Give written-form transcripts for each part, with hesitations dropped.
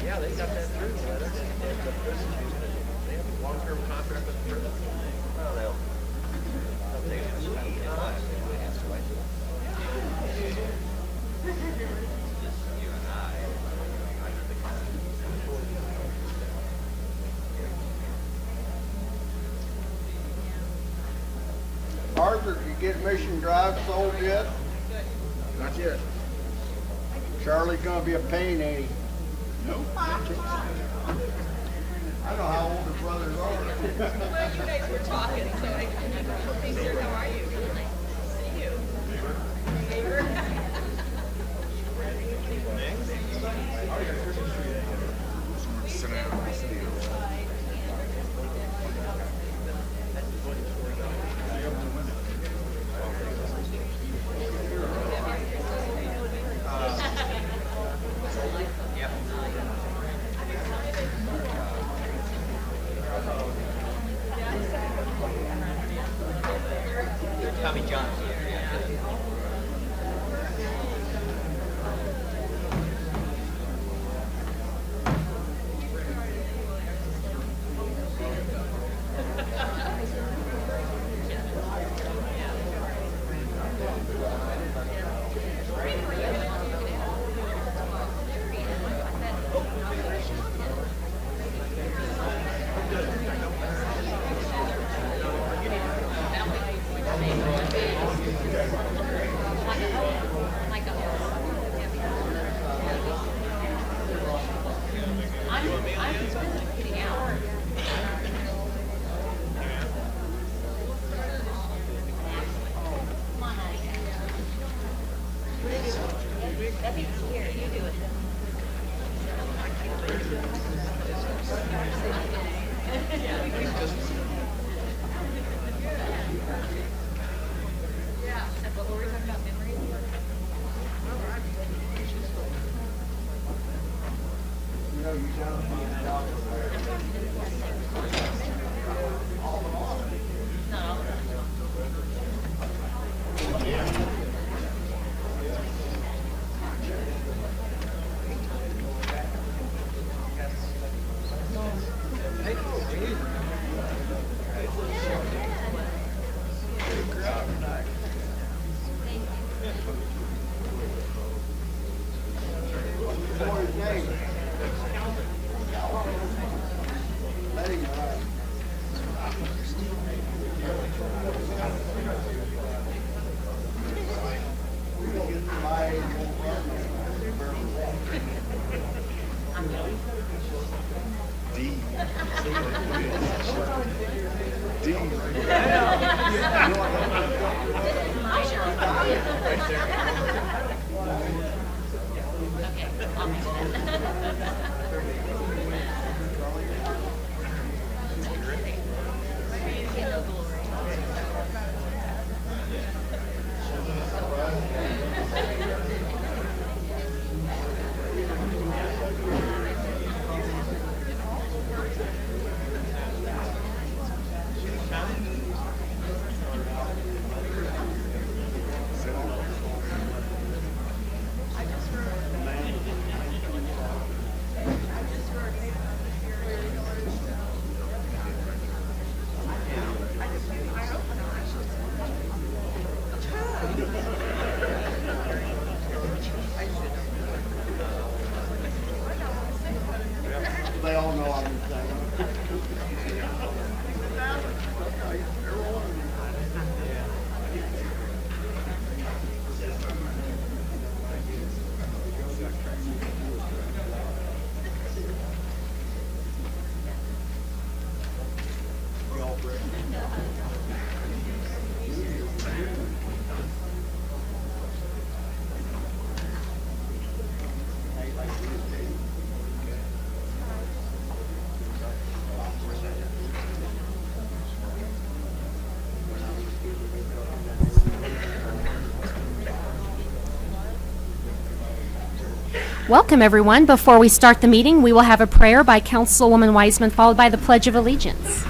Yeah, they got that through. The prison, they have a long-term contract with the prison. Well, they'll take it to ski and last. You and I Arthur, did you get Mission Drive sold yet? Not yet. Charlie's gonna be a pain, ain't he? Nope. I know how old the brothers are. Well, you guys were talking, so I hey, sir, how are you? See you. Neighbor. Sit down. Tommy John. Welcome, everyone. Before we start the meeting, we will have a prayer by Councilwoman Wiseman, followed by the Pledge of Allegiance.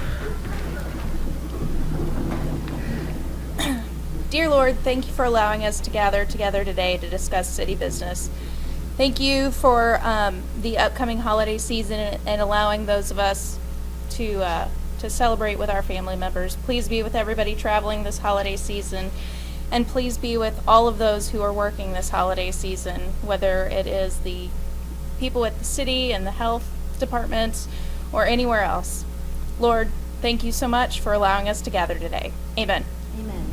Dear Lord, thank you for allowing us to gather together today to discuss city business. Thank you for the upcoming holiday season and allowing those of us to celebrate with our family members. Please be with everybody traveling this holiday season, and please be with all of those who are working this holiday season, whether it is the people at the city and the health departments or anywhere else. Lord, thank you so much for allowing us to gather today. Amen. Amen.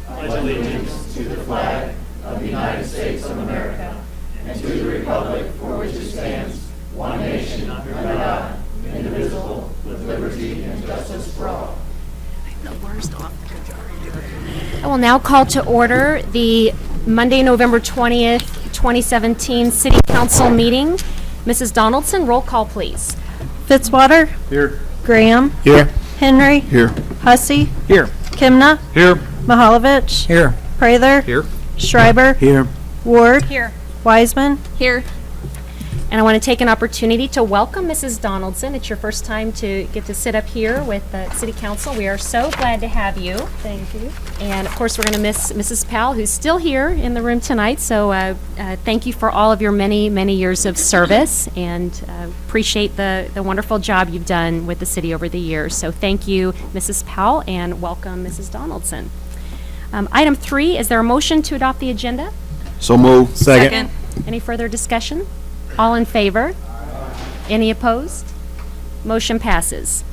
Pledge allegiance to the flag of the United States of America and to the republic for which it stands, one nation, under God, indivisible, with liberty and justice for all. I will now call to order the Monday, November 20th, 2017 City Council meeting. Mrs. Donaldson, roll call, please. Fitzwater. Here. Graham. Here. Henry. Here. Hussey. Here. Kimna. Here. Mahalovich. Here. Prather. Here. Schreiber. Here. Ward. Here. Wiseman. Here. And I want to take an opportunity to welcome Mrs. Donaldson. It's your first time to get to sit up here with the City Council. We are so glad to have you. Thank you. And of course, we're going to miss Mrs. Powell, who's still here in the room tonight. So thank you for all of your many, many years of service, and appreciate the wonderful job you've done with the city over the years. So thank you, Mrs. Powell, and welcome, Mrs. Donaldson. Item 3, is there a motion to adopt the agenda? So move. Second. Any further discussion? All in favor? Any opposed? Motion passes.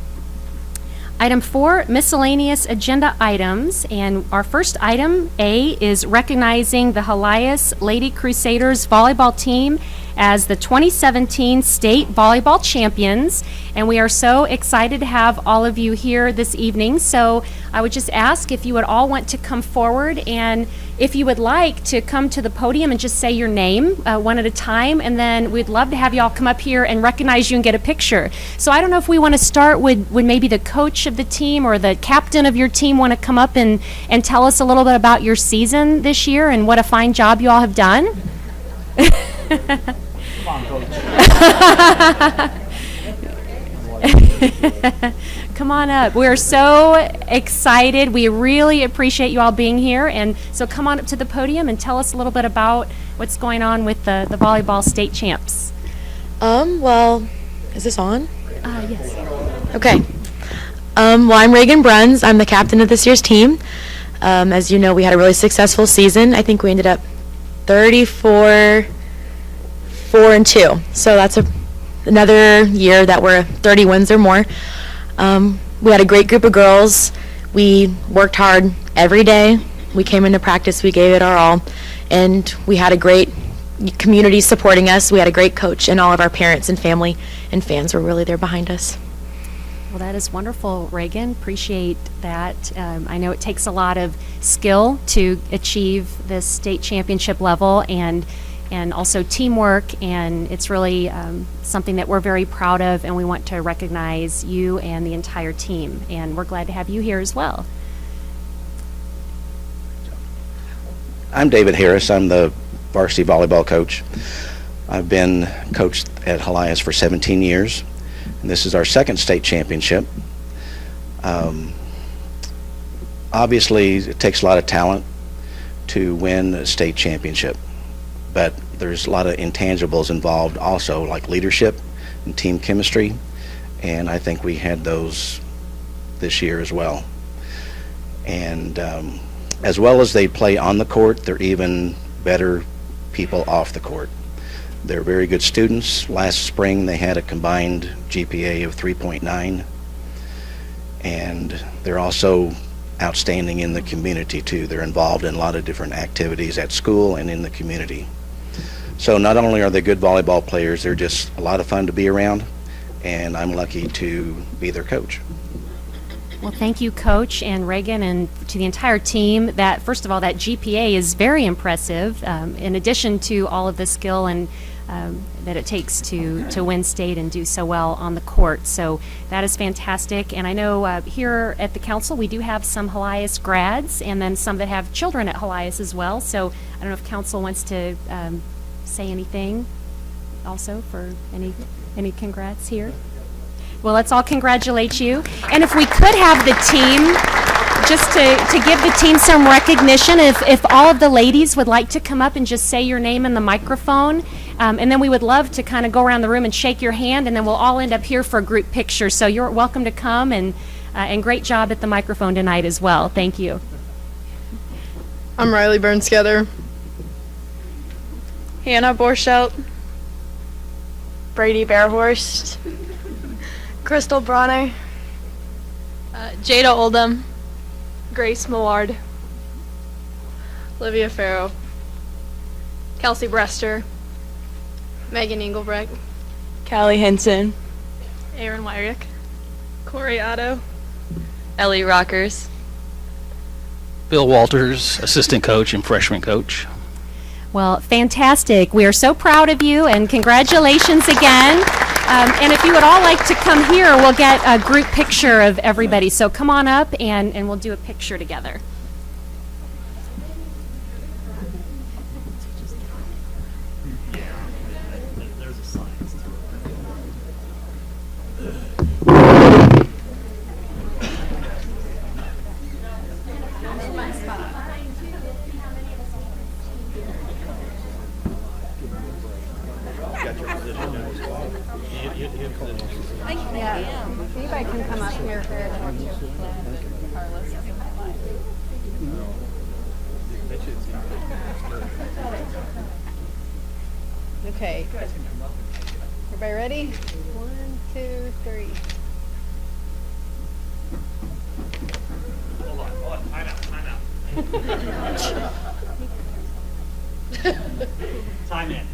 Item 4, miscellaneous agenda items. And our first item, A, is recognizing the Helias Lady Crusaders volleyball team as the 2017 state volleyball champions. And we are so excited to have all of you here this evening. So I would just ask if you would all want to come forward, and if you would like to come to the podium and just say your name one at a time, and then we'd love to have you all come up here and recognize you and get a picture. So I don't know if we want to start with maybe the coach of the team or the captain of your team want to come up and tell us a little bit about your season this year and what a fine job you all have done. Come on, Coach. Come on up. We're so excited. We really appreciate you all being here. And so come on up to the podium and tell us a little bit about what's going on with the volleyball state champs. Well, is this on? Yes. Okay. Well, I'm Reagan Bruns. I'm the captain of this year's team. As you know, we had a really successful season. I think we ended up 34-4-2. So that's another year that we're 30 wins or more. We had a great group of girls. We worked hard every day. We came into practice, we gave it our all, and we had a great community supporting us. We had a great coach, and all of our parents and family and fans were really there behind us. Well, that is wonderful, Reagan. Appreciate that. I know it takes a lot of skill to achieve this state championship level, and also teamwork, and it's really something that we're very proud of, and we want to recognize you and the entire team, and we're glad to have you here as well. I'm David Harris. I'm the varsity volleyball coach. I've been coached at Helias for 17 years, and this is our second state championship. Obviously, it takes a lot of talent to win a state championship, but there's a lot of intangibles involved also, like leadership and team chemistry, and I think we had those this year as well. And as well as they play on the court, they're even better people off the court. They're very good students. Last spring they had a combined GPA of 3.9, and they're also outstanding in the community too. They're involved in a lot of different activities at school and in the community. So not only are they good volleyball players, they're just a lot of fun to be around, and I'm lucky to be their coach. Well, thank you, Coach and Reagan, and to the entire team. That, first of all, that GPA is very impressive, in addition to all of the skill and that it takes to win state and do so well on the court. So that is fantastic. And I know here at the council we do have some Helias grads, and then some that have children at Helias as well. So I don't know if council wants to say anything also for any congrats here? Well, let's all congratulate you. And if we could have the team, just to give the team some recognition, if all of the ladies would like to come up and just say your name in the microphone, and then we would love to kind of go around the room and shake your hand, and then we'll all end up here for a group picture. So you're welcome to come, and great job at the microphone tonight as well. Thank you. I'm Riley Burnskether. Hannah Borschelt. Brady Bearhorst. Crystal Bronner. Jada Oldham. Grace Millard. Olivia Farrow. Kelsey Brester. Megan Engelbrecht. Callie Henson. Aaron Wyrick. Corey Otto. Ellie Rockers. Bill Walters, assistant coach and freshman coach. Well, fantastic. We are so proud of you, and congratulations again. And if you would all like to come here, we'll get a group picture of everybody. So come on up, and we'll do a picture together. Anybody can come up here for Okay. Everybody ready? 1, 2, 3. Hold on. Time out. Time in.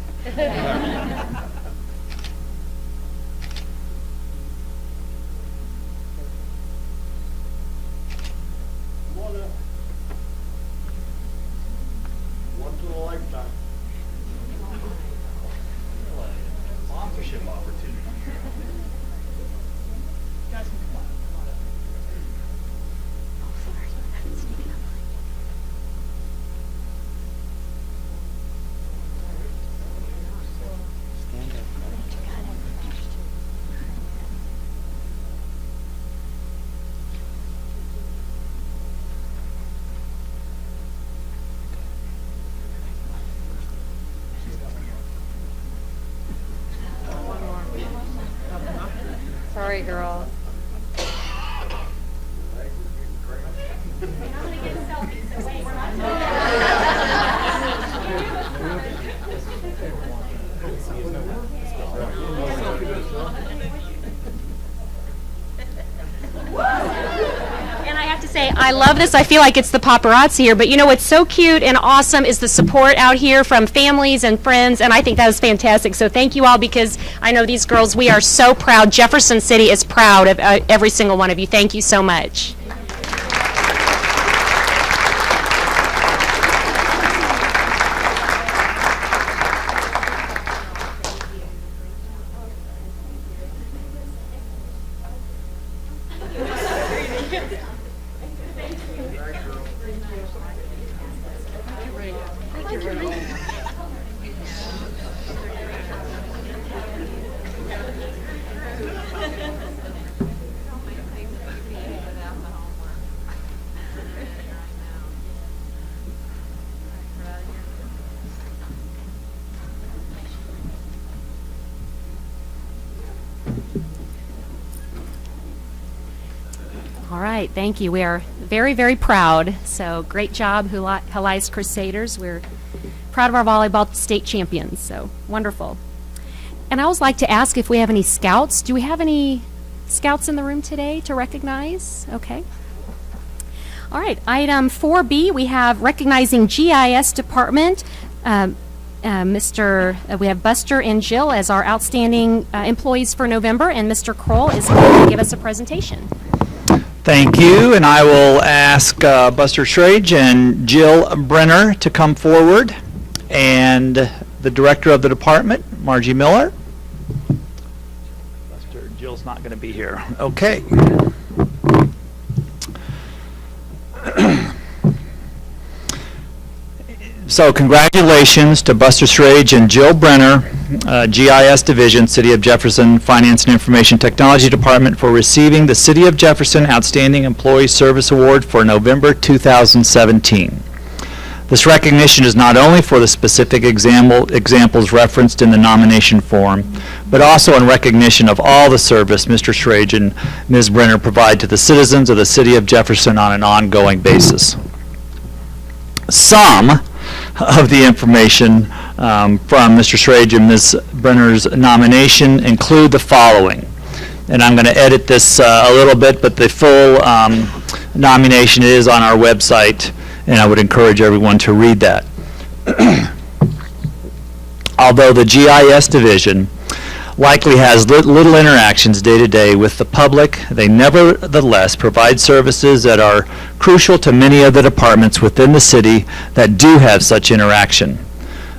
Once in a lifetime. Sponsorship opportunity. Guys can come on. Sorry, girl. And I have to say, I love this. I feel like it's the paparazzi here, but you know what's so cute and awesome is the support out here from families and friends, and I think that is fantastic. So thank you all, because I know these girls, we are so proud. Jefferson City is proud of every single one of you. Thank you so much. All right, thank you. We are very, very proud. So great job, Helias Crusaders. We're proud of our volleyball state champions. So wonderful. And I always like to ask if we have any scouts. Do we have any scouts in the room today to recognize? Okay. All right, item 4B, we have recognizing GIS department. We have Buster and Jill as our outstanding employees for November, and Mr. Kroll is going to give us a presentation. Thank you, and I will ask Buster Schrage and Jill Brenner to come forward, and the director of the department, Margie Miller. Buster, Jill's not going to be here. Okay. So congratulations to Buster Schrage and Jill Brenner, GIS Division, City of Jefferson Finance and Information Technology Department, for receiving the City of Jefferson Outstanding Employee Service Award for November 2017. This recognition is not only for the specific examples referenced in the nomination form, but also in recognition of all the service Mr. Schrage and Ms. Brenner provide to the citizens of the City of Jefferson on an ongoing basis. Some of the information from Mr. Schrage and Ms. Brenner's nomination include the following. And I'm going to edit this a little bit, but the full nomination is on our website, and I would encourage everyone to read that. Although the GIS division likely has little interactions day to day with the public, they nevertheless provide services that are crucial to many of the departments within the city that do have such interaction.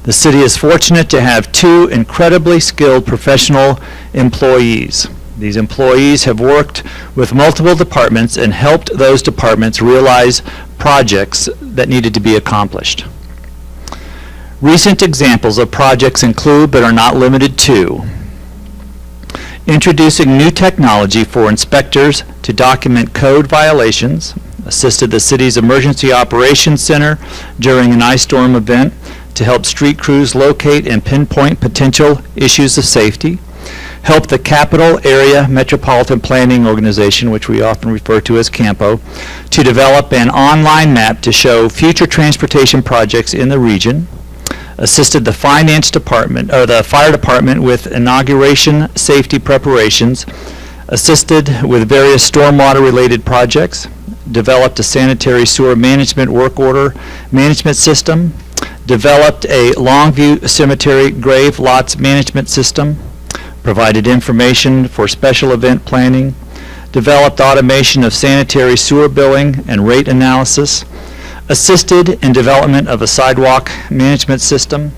The city is fortunate to have two incredibly skilled professional employees. These employees have worked with multiple departments and helped those departments realize projects that needed to be accomplished. Recent examples of projects include, but are not limited to, introducing new technology for inspectors to document code violations, assisted the city's Emergency Operations Center during an ice storm event to help street crews locate and pinpoint potential issues of safety, helped the Capital Area Metropolitan Planning Organization, which we often refer to as CAMPO, to develop an online map to show future transportation projects in the region, assisted the the fire department with inauguration safety preparations, assisted with various stormwater related projects, developed a sanitary sewer management work order management system, developed a Longview Cemetery grave lots management system, provided information for special event planning, developed automation of sanitary sewer billing and rate analysis, assisted in development of a sidewalk management system,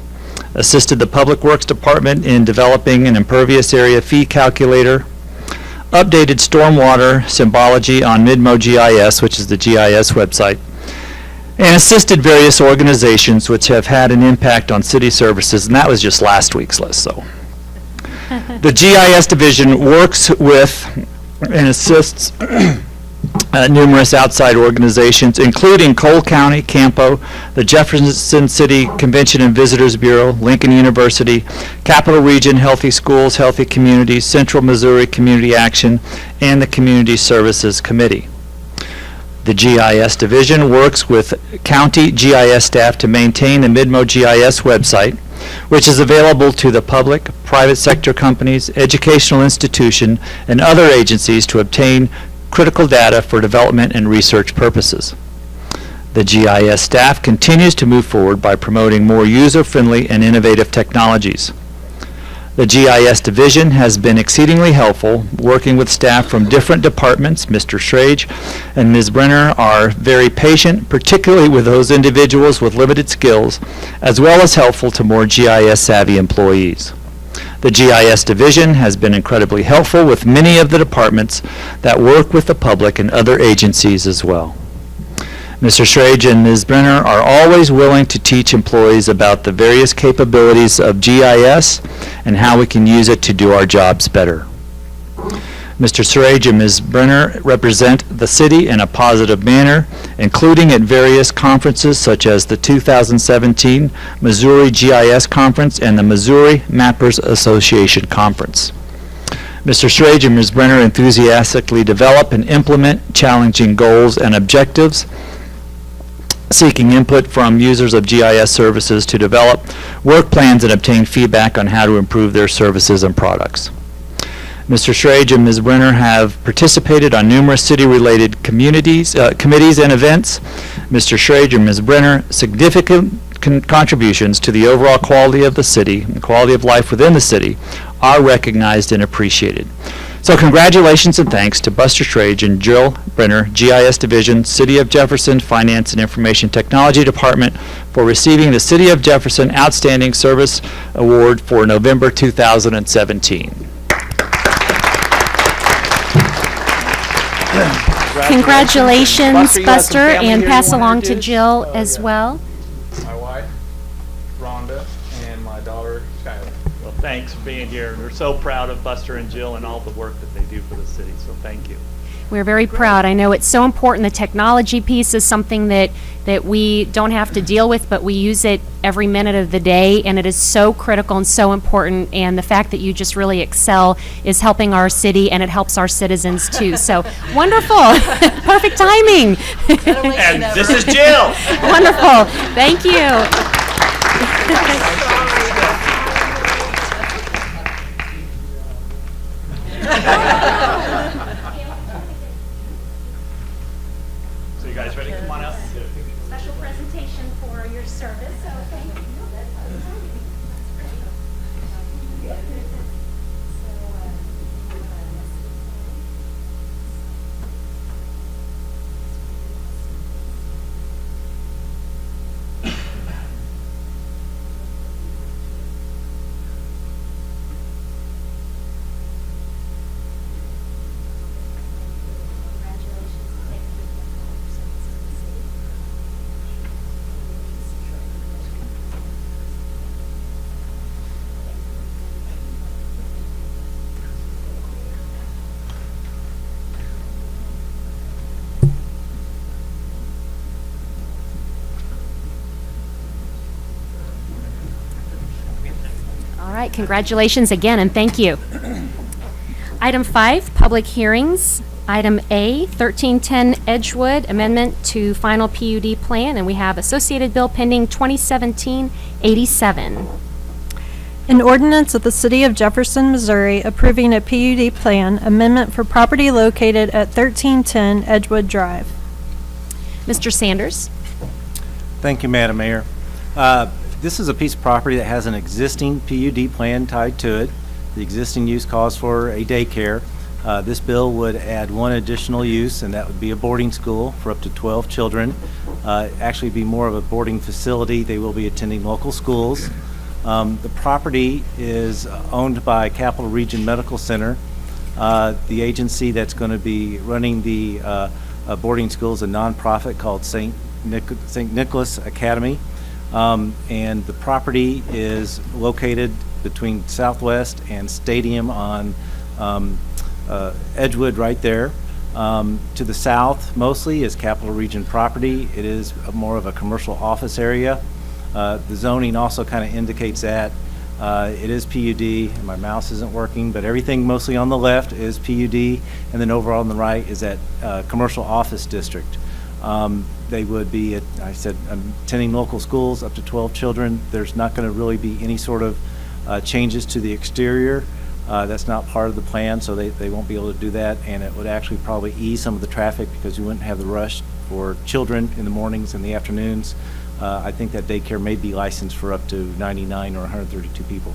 assisted the Public Works Department in developing an impervious area fee calculator, updated stormwater symbology on Midmo GIS, which is the GIS website, and assisted various organizations which have had an impact on city services, and that was just last week's list. So, the GIS division works with and assists numerous outside organizations, including Cole County, Campo, the Jefferson City Convention and Visitors Bureau, Lincoln University, Capital Region Healthy Schools, Healthy Communities, Central Missouri Community Action, and the Community Services Committee. The GIS division works with county GIS staff to maintain the Midmo GIS website, which is available to the public, private sector companies, educational institutions, and other agencies to obtain critical data for development and research purposes. The GIS staff continues to move forward by promoting more user-friendly and innovative technologies. The GIS division has been exceedingly helpful, working with staff from different departments. Mr. Schrage and Ms. Brenner are very patient, particularly with those individuals with limited skills, as well as helpful to more GIS-savvy employees. The GIS division has been incredibly helpful with many of the departments that work with the public and other agencies as well. Mr. Schrage and Ms. Brenner are always willing to teach employees about the various capabilities of GIS and how we can use it to do our jobs better. Mr. Schrage and Ms. Brenner represent the city in a positive manner, including at various conferences such as the 2017 Missouri GIS Conference and the Missouri Mappers Association Conference. Mr. Schrage and Ms. Brenner enthusiastically develop and implement challenging goals and objectives, seeking input from users of GIS services to develop work plans and obtain feedback on how to improve their services and products. Mr. Schrage and Ms. Brenner have participated on numerous city-related committees and events. Mr. Schrage and Ms. Brenner significant contributions to the overall quality of the city and quality of life within the city are recognized and appreciated. So congratulations and thanks to Buster Schrage and Jill Brenner, GIS Division, City of Jefferson Finance and Information Technology Department, for receiving the City of Jefferson Outstanding Service Award for November 2017. Congratulations, Buster, and pass along to Jill as well. My wife. thanks for being here. We're so proud of Buster and Jill and all the work that they do for the city, so thank you. We're very proud. I know it's so important. The technology piece is something that we don't have to deal with, but we use it every minute of the day, and it is so critical and so important. And the fact that you just really excel is helping our city, and it helps our citizens too. So wonderful. Perfect timing. And this is Jill. Wonderful. Thank you. So you guys ready? Come on out. Special presentation for your service, so thank you. All right, congratulations again, and thank you. Item 5, public hearings. Item A, 1310 Edgewood, amendment to final PUD plan, and we have associated bill pending 2017-87. An ordinance of the City of Jefferson, Missouri approving a PUD plan amendment for property located at 1310 Edgewood Drive. Mr. Sanders? Thank you, Madam Mayor. This is a piece of property that has an existing PUD plan tied to it. The existing use calls for a daycare. This bill would add one additional use, and that would be a boarding school for up to 12 children. Actually be more of a boarding facility. They will be attending local schools. The property is owned by Capital Region Medical Center. The agency that's going to be running the boarding school is a nonprofit called St. Nicholas Academy. And the property is located between Southwest and Stadium on Edgewood right there. To the south mostly is Capital Region property. It is more of a commercial office area. The zoning also kind of indicates that. It is PUD, and my mouse isn't working, but everything mostly on the left is PUD, and then over on the right is that commercial office district. They would be, I said, attending local schools, up to 12 children. There's not going to really be any sort of changes to the exterior. That's not part of the plan, so they won't be able to do that, and it would actually probably ease some of the traffic because you wouldn't have the rush for children in the mornings and the afternoons. I think that daycare may be licensed for up to 99 or 132 people.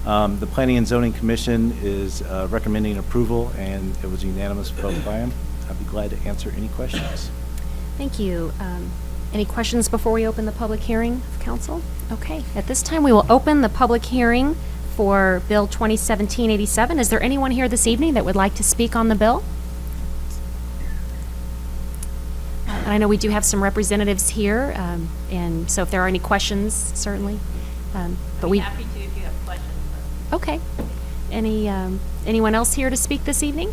The Planning and Zoning Commission is recommending approval, and it was a unanimous vote by them. I'd be glad to answer any questions. Thank you. Any questions before we open the public hearing of council? Okay, at this time we will open the public hearing for Bill 2017-87. Is there anyone here this evening that would like to speak on the bill? And I know we do have some representatives here, and so if there are any questions, certainly. But we happy to if you have questions. Okay. Anyone else here to speak this evening?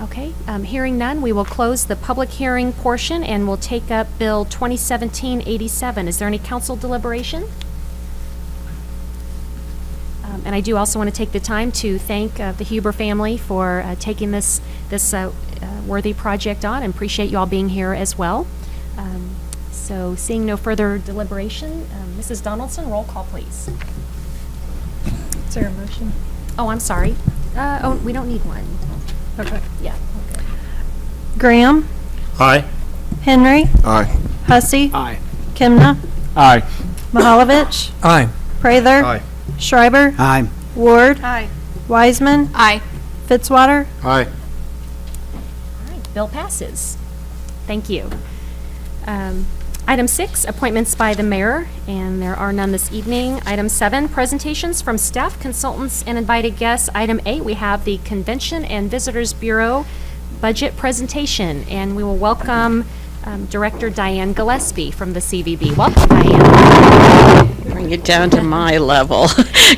Okay, hearing none, we will close the public hearing portion and we'll take up Bill 2017-87. Is there any council deliberation? And I do also want to take the time to thank the Huber family for taking this worthy project on, and appreciate you all being here as well. So seeing no further deliberation, Mrs. Donaldson, roll call please. Is there a motion? Oh, I'm sorry. Oh, we don't need one. Okay. Yeah. Okay. Graham, Aye. Henry, Aye. Hussey, Aye. Kimna, Aye. Mahalovich, Aye. Prather, Aye. Schreiber, Aye. Ward, Aye. Wiseman, Aye. Fitzwater. Aye. All right, bill passes. Thank you. Item 6, appointments by the mayor, and there are none this evening. Item 7, presentations from staff, consultants, and invited guests. Item 8, we have the Convention and Visitors Bureau budget presentation, and we will welcome Director Diane Gillespie from the CVB. Welcome, Diane. bring it down to my level.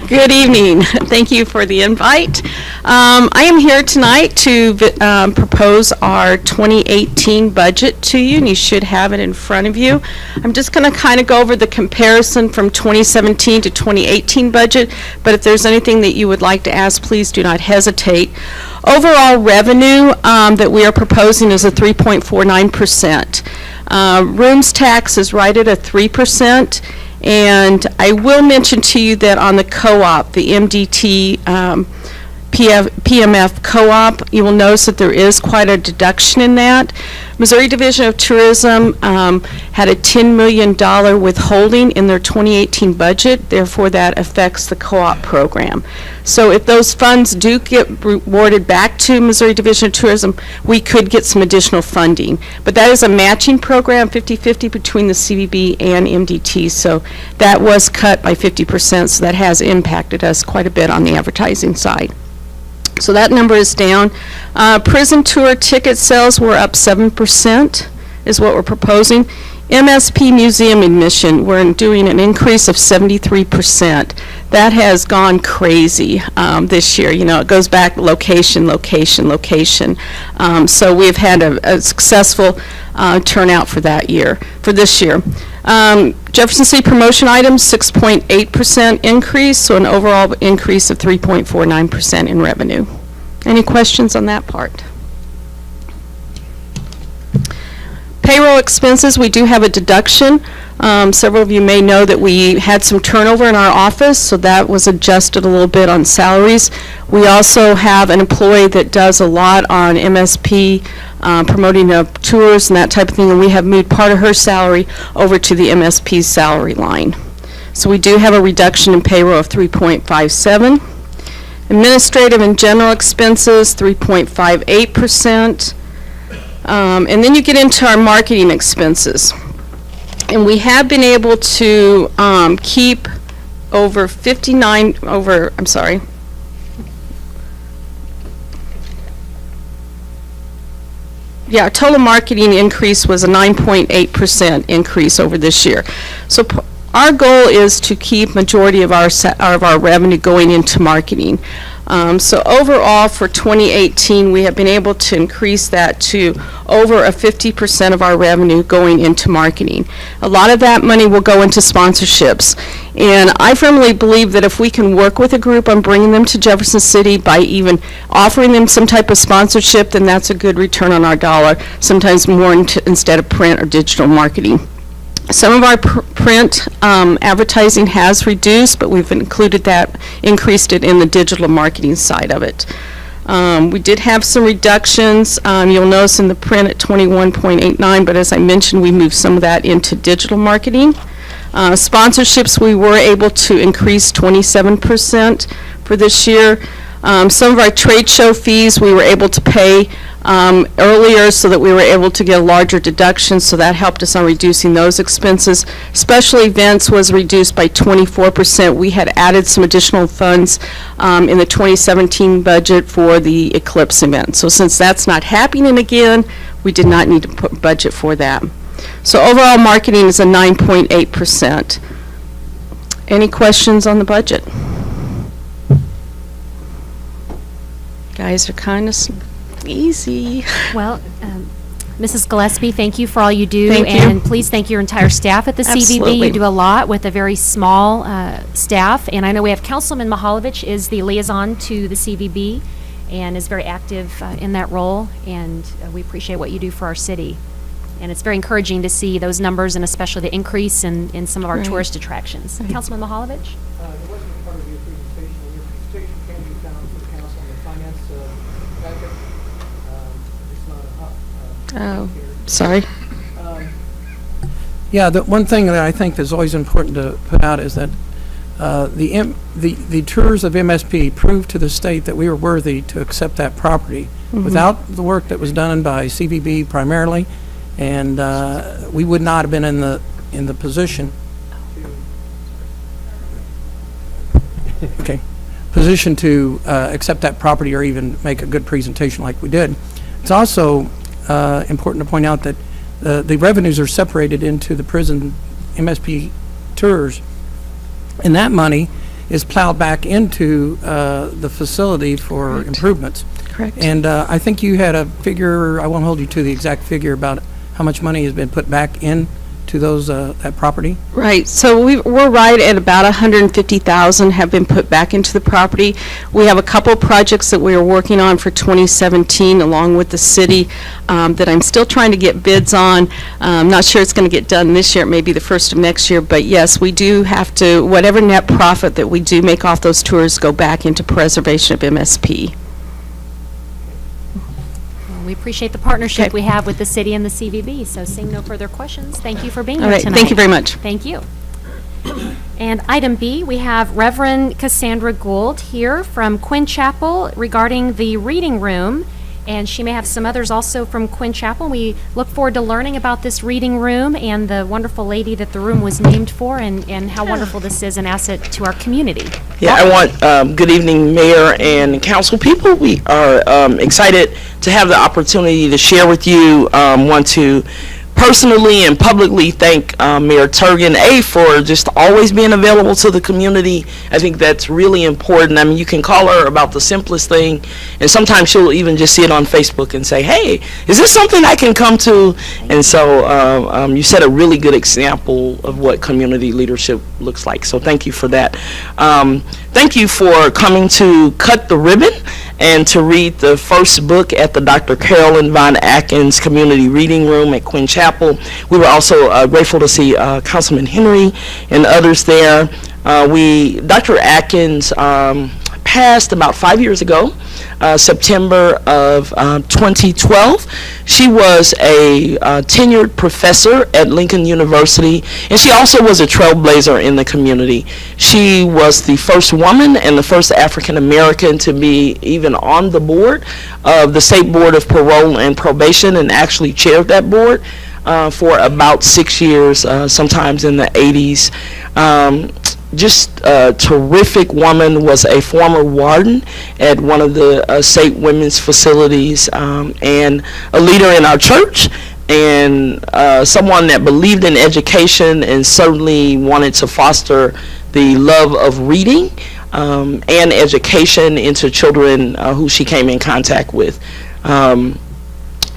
Good evening. Thank you for the invite. I am here tonight to propose our 2018 budget to you, and you should have it in front of you. I'm just going to kind of go over the comparison from 2017 to 2018 budget, but if there's anything that you would like to ask, please do not hesitate. Overall revenue that we are proposing is a 3.49%. Rooms tax is right at a 3%, and I will mention to you that on the co-op, the MDT PMF co-op, you will notice that there is quite a deduction in that. Missouri Division of Tourism had a $10 million withholding in their 2018 budget, therefore that affects the co-op program. So if those funds do get rewarded back to Missouri Division of Tourism, we could get some additional funding. But that is a matching program, 50-50 between the CVB and MDT, so that was cut by 50%, so that has impacted us quite a bit on the advertising side. So that number is down. Prison tour ticket sales were up 7% is what we're proposing. MSP museum admission, we're doing an increase of 73%. That has gone crazy this year. You know, it goes back location, location, location. So we've had a successful turnout for this year. Jefferson City promotion items, 6.8% increase, so an overall increase of 3.49% in revenue. Any questions on that part? Payroll expenses, we do have a deduction. Several of you may know that we had some turnover in our office, so that was adjusted a little bit on salaries. We also have an employee that does a lot on MSP, promoting tours and that type of thing, and we have moved part of her salary over to the MSP salary line. So we do have a reduction in payroll of 3.57. Administrative and general expenses, 3.58%. And then you get into our marketing expenses. And we have been able to keep over total marketing increase was a 9.8% increase over this year. So our goal is to keep majority of our revenue going into marketing. So overall for 2018, we have been able to increase that to over a 50% of our revenue going into marketing. A lot of that money will go into sponsorships. And I firmly believe that if we can work with a group on bringing them to Jefferson City by even offering them some type of sponsorship, then that's a good return on our dollar, sometimes more instead of print or digital marketing. Some of our print advertising has reduced, but we've increased it in the digital marketing side of it. We did have some reductions. You'll notice in the print at 21.89, but as I mentioned, we moved some of that into digital marketing. Sponsorships, we were able to increase 27% for this year. Some of our trade show fees we were able to pay earlier so that we were able to get a larger deduction, so that helped us on reducing those expenses. Special events was reduced by 24%. We had added some additional funds in the 2017 budget for the Eclipse event. So since that's not happening again, we did not need to put budget for that. So overall marketing is a 9.8%. Any questions on the budget? Guys are kind of easy. Well, Mrs. Gillespie, thank you for all you do. Thank you. And please thank your entire staff at the CVB. Absolutely. You do a lot with a very small staff. And I know we have Councilman Mahalovich is the liaison to the CVB and is very active in that role. And we appreciate what you do for our city. And it's very encouraging to see those numbers and especially the increase in some of our tourist attractions. Councilman Mahalovich? It wasn't part of your presentation. Your presentation can be found for the council in the finance packet. It's not a Oh, sorry. Yeah, the one thing that I think is always important to put out is that the tours of MSP proved to the state that we were worthy to accept that property. Without the work that was done by CVB primarily, and we would not have been in the position to accept that property or even make a good presentation like we did. It's also important to point out that the revenues are separated into the prison MSP tours And that money is plowed back into the facility for improvements. Correct. And I think you had a figure, I won't hold you to the exact figure, about how much money has been put back into those, that property? Right, so we're right at about 150,000 have been put back into the property. We have a couple projects that we are working on for 2017 along with the city that I'm still trying to get bids on. I'm not sure it's going to get done this year, it may be the first of next year, but yes, we do have to, whatever net profit that we do make off those tours go back into preservation of MSP. We appreciate the partnership Okay. we have with the city and the CVB. So seeing no further questions, thank you for being All here right, tonight. thank you very much. Thank you. And item B, we have Reverend Cassandra Gould here from Quinn Chapel regarding the reading room. And she may have some others also from Quinn Chapel. We look forward to learning about this reading room and the wonderful lady that the room was named for, and how wonderful this is an asset to our community. Yeah, I want, good evening, Mayor and council people. We are excited to have the opportunity to share with you. Want to personally and publicly thank Mayor Turgan for just always being available to the community. I think that's really important. I mean, you can call her about the simplest thing, and sometimes she'll even just see it on Facebook and say, hey, is this something I can come to? And so you set a really good example of what community leadership looks like. So thank you for that. Thank you for coming to Cut the Ribbon and to read the first book at the Dr. Carolyn Von Atkins Community Reading Room at Quinn Chapel. We were also grateful to see Councilman Henry and others there. Dr. Atkins passed about 5 years ago, September of 2012. She was a tenured professor at Lincoln University, and she also was a trailblazer in the community. She was the first woman and the first African American to be even on the board of the State Board of Parole and Probation, and actually chaired that board for about 6 years, sometimes in the 80s. Just a terrific woman, was a former warden at one of the state women's facilities, and a leader in our church, and someone that believed in education and certainly wanted to foster the love of reading and education into children who she came in contact with.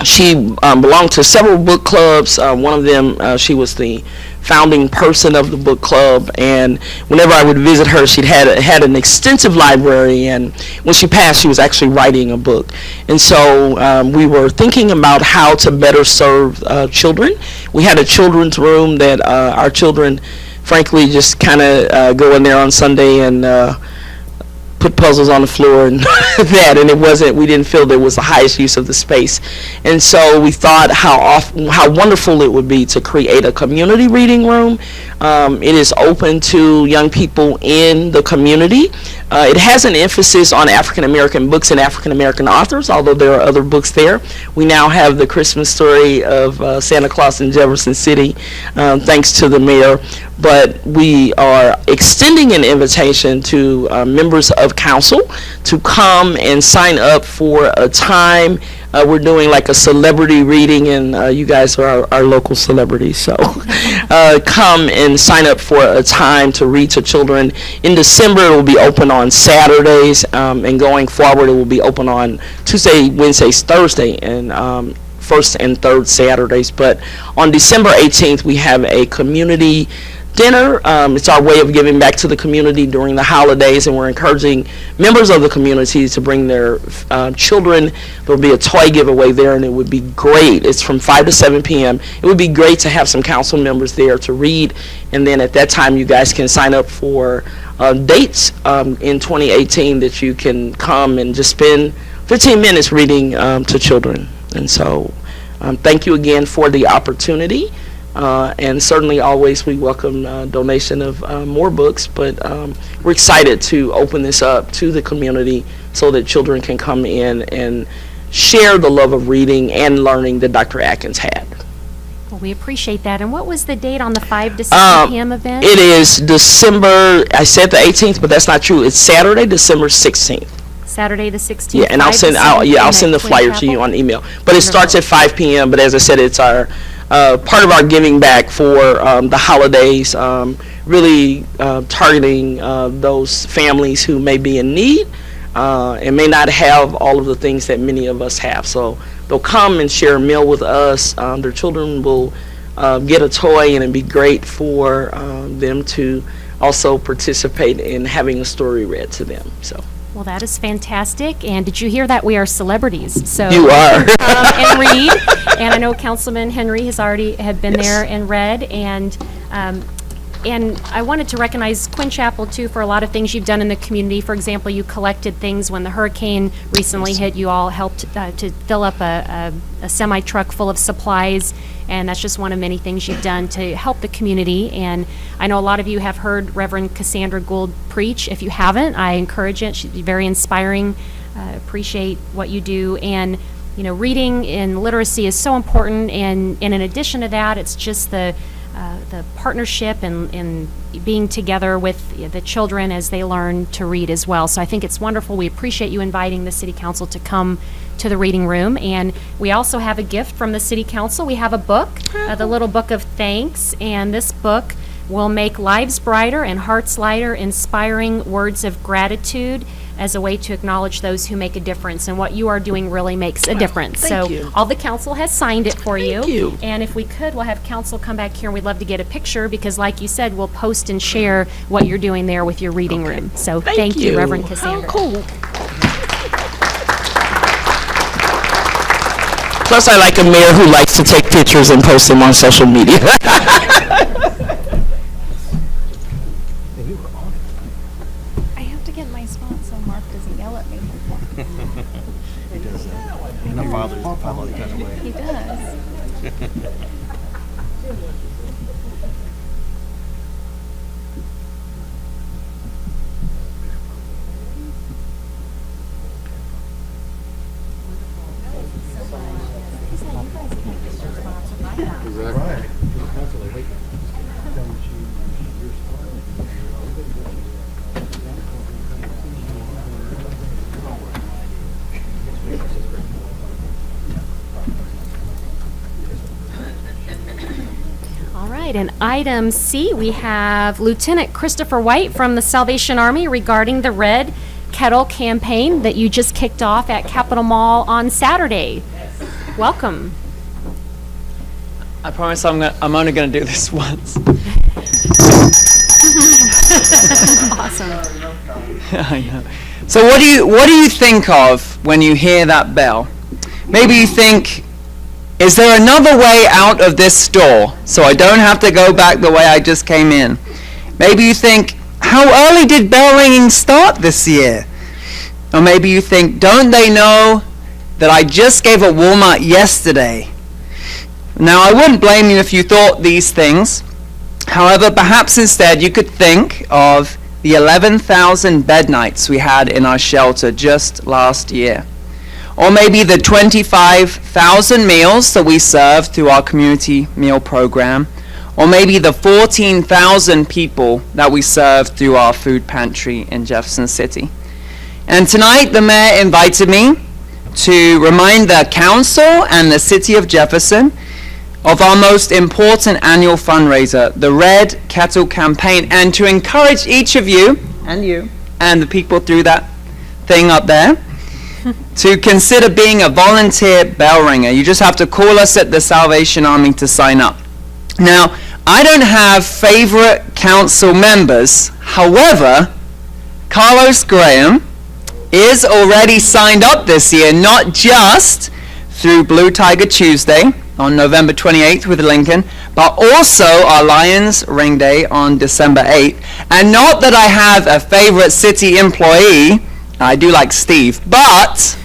She belonged to several book clubs. One of them, she was the founding person of the book club, and whenever I would visit her, she'd had an extensive library, and when she passed, she was actually writing a book. And so we were thinking about how to better serve children. We had a children's room that our children, frankly, just kind of go in there on Sunday and put puzzles on the floor and that, and we didn't feel there was the highest use of the space. And so we thought how wonderful it would be to create a community reading room. It is open to young people in the community. It has an emphasis on African American books and African American authors, although there are other books there. We now have the Christmas story of Santa Claus in Jefferson City, thanks to the mayor. But we are extending an invitation to members of council to come and sign up for a time. We're doing like a celebrity reading, and you guys are our local celebrities, so come and sign up for a time to read to children. In December, it will be open on Saturdays, and going forward, it will be open on Tuesday, Wednesdays, Thursday, and first and third Saturdays. But on December 18th, we have a community dinner. It's our way of giving back to the community during the holidays, and we're encouraging members of the community to bring their children. There'll be a toy giveaway there, and it would be great. It's from 5 to 7 p.m. It would be great to have some council members there to read, and then at that time you guys can sign up for dates in 2018 that you can come and just spend 15 minutes reading to children. And so thank you again for the opportunity. And certainly always we welcome donation of more books, but we're excited to open this up to the community so that children can come in and share the love of reading and learning that Dr. Atkins had. Well, we appreciate that. And what was the date on the 5 to 7 p.m. event? It is December, I said the 18th, but that's not true. It's Saturday, December 16th. Saturday the 16th. Yeah, and I'll send the flyer to you on email. But it starts at 5 p.m., but as I said, it's our part of our giving back for the holidays. really targeting those families who may be in need and may not have all of the things that many of us have. So they'll come and share a meal with us. Their children will get a toy, and it'd be great for them to also participate in having a story read to them. So. Well, that is fantastic. And did you hear that we are celebrities? So you are. Come and read. And I know Councilman Henry has already been there and read. And I wanted to recognize Quinn Chapel, too, for a lot of things you've done in the community. For example, you collected things when the hurricane recently hit. You all helped to fill up a semi-truck full of supplies, and that's just one of many things you've done to help the community. And I know a lot of you have heard Reverend Cassandra Gould preach. If you haven't, I encourage it. She's very inspiring. Appreciate what you do. And, you know, reading and literacy is so important. And in addition to that, it's just the partnership and being together with the children as they learn to read as well. So I think it's wonderful. We appreciate you inviting the City Council to come to the reading room. And we also have a gift from the City Council. We have a book, the Little Book of Thanks, and this book will make lives brighter and hearts lighter, inspiring words of gratitude as a way to acknowledge those who make a difference. And what you are doing really makes a difference. Thank so you. all the council has signed it for Thank you. And if we could, we'll have council come back here, and we'd love to get a picture, because like you said, we'll post and share what you're doing there with your reading room. So thank you, Reverend Cassandra. How cool. Plus, I like a mayor who likes to take pictures and post them on social media. I have to get my spot so Mark doesn't yell at me. He does that. And a father kind of way. He does. All right, and item C, we have Lieutenant Christopher White from the Salvation Army regarding the Red Kettle campaign that you just kicked off at Capitol Mall on Saturday. Welcome. I promise I'm only going to do this once. Awesome. I know. So what do you think of when you hear that bell? Maybe you think, is there another way out of this store so I don't have to go back the way I just came in? Maybe you think, how early did bell ringing start this year? Or maybe you think, don't they know that I just gave a Walmart yesterday? Now, I wouldn't blame you if you thought these things. However, perhaps instead you could think of the 11,000 bed nights we had in our shelter just last year. Or maybe the 25,000 meals that we served through our community meal program. Or maybe the 14,000 people that we served through our food pantry in Jefferson City. And tonight the mayor invited me to remind the council and the city of Jefferson of our most important annual fundraiser, the Red Kettle campaign, and to encourage each of you and the people through that thing up there to consider being a volunteer bell ringer. You just have to call us at the Salvation Army to sign up. Now, I don't have favorite council members. However, Carlos Graham is already signed up this year, not just through Blue Tiger Tuesday on November 28th with Lincoln, but also our Lions Ring Day on December 8th. And not that I have a favorite city employee, I do like Steve, but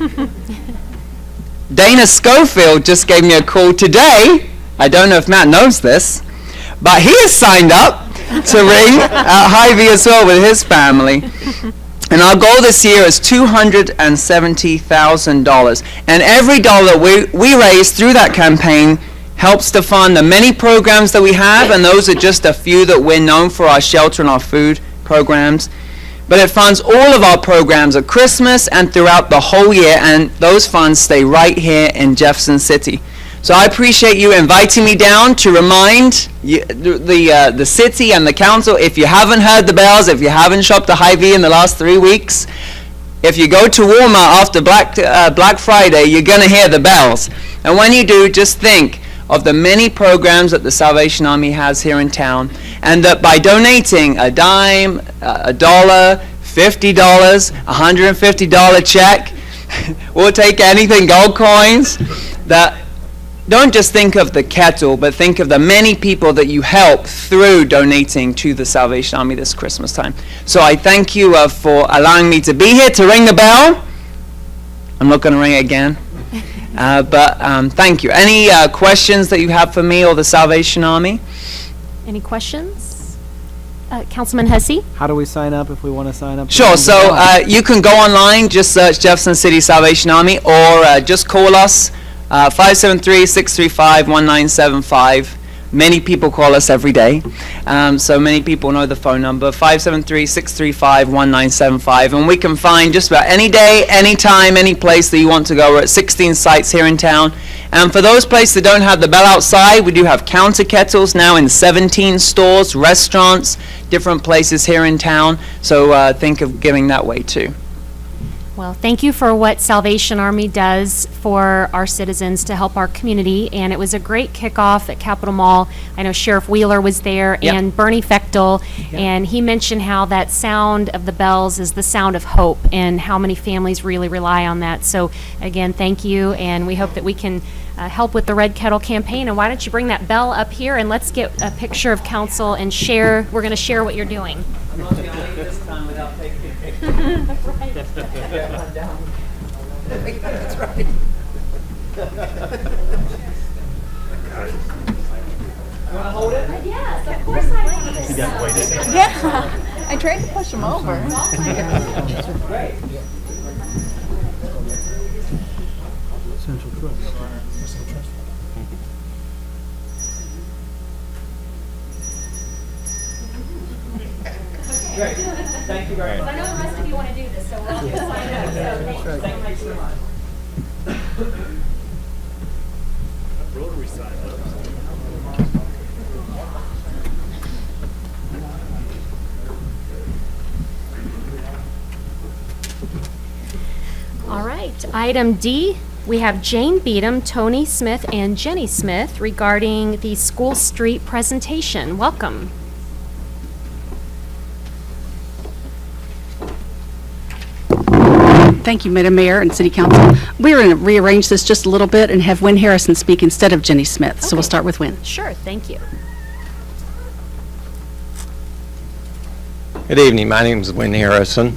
Dana Schofield just gave me a call today. I don't know if Matt knows this, but he is signed up to ring at Hy-Vee as well with his family. And our goal this year is $270,000. And every dollar we raise through that campaign helps to fund the many programs that we have, and those are just a few that we're known for, our shelter and our food programs. But it funds all of our programs at Christmas and throughout the whole year, and those funds stay right here in Jefferson City. So I appreciate you inviting me down to remind the city and the council, if you haven't heard the bells, if you haven't shopped the Hy-Vee in the last 3 weeks, if you go to Walmart after Black Friday, you're going to hear the bells. And when you do, just think of the many programs that the Salvation Army has here in town, and that by donating a dime, $1, $50, $150 check, we'll take anything, gold coins, that don't just think of the kettle, but think of the many people that you help through donating to the Salvation Army this Christmas time. So I thank you for allowing me to be here to ring the bell. I'm not going to ring it again. But thank you. Any questions that you have for me or the Salvation Army? Any questions? Councilman Hussey? How do we sign up if we want to sign up? Sure. So you can go online, just search Jefferson City Salvation Army, or just call us, 573-635-1975. Many people call us every day, so many people know the phone number, 573-635-1975, and we can find just about any day, any time, any place that you want to go. We're at 16 sites here in town, and for those places that don't have the bell outside, we do have counter kettles now in 17 stores, restaurants, different places here in town, so think of giving that way too. Well, thank you for what Salvation Army does for our citizens to help our community, and it was a great kickoff at Capitol Mall. I know Sheriff Wheeler was there, Yep. and Bernie Fechtel, and he mentioned how that sound of the bells is the sound of hope, and how many families really rely on that. So again, thank you, and we hope that we can help with the Red Kettle campaign. And why don't you bring that bell up here, and let's get a picture of council and share. We're going to share what you're doing. I'm not going to leave this time without taking a picture. That's right. You want to hold it? Yes, of course I want this. Yeah, I tried to push him over. Great. Central Trust. Great. Thank you very much. I know the rest of you want to do this, so we're all going to sign up. So thank you so much. Rotary sign up. All right, item D, we have Jane Beadham, Tony Smith, and Jenny Smith regarding the School Street presentation. Welcome. Thank you, Madam Mayor and City Council. We're going to rearrange this just a little bit and have Wynn Harrison speak instead of Jenny Smith. So we'll start with Wynn. Sure, thank you. Good evening. My name is Wynn Harrison.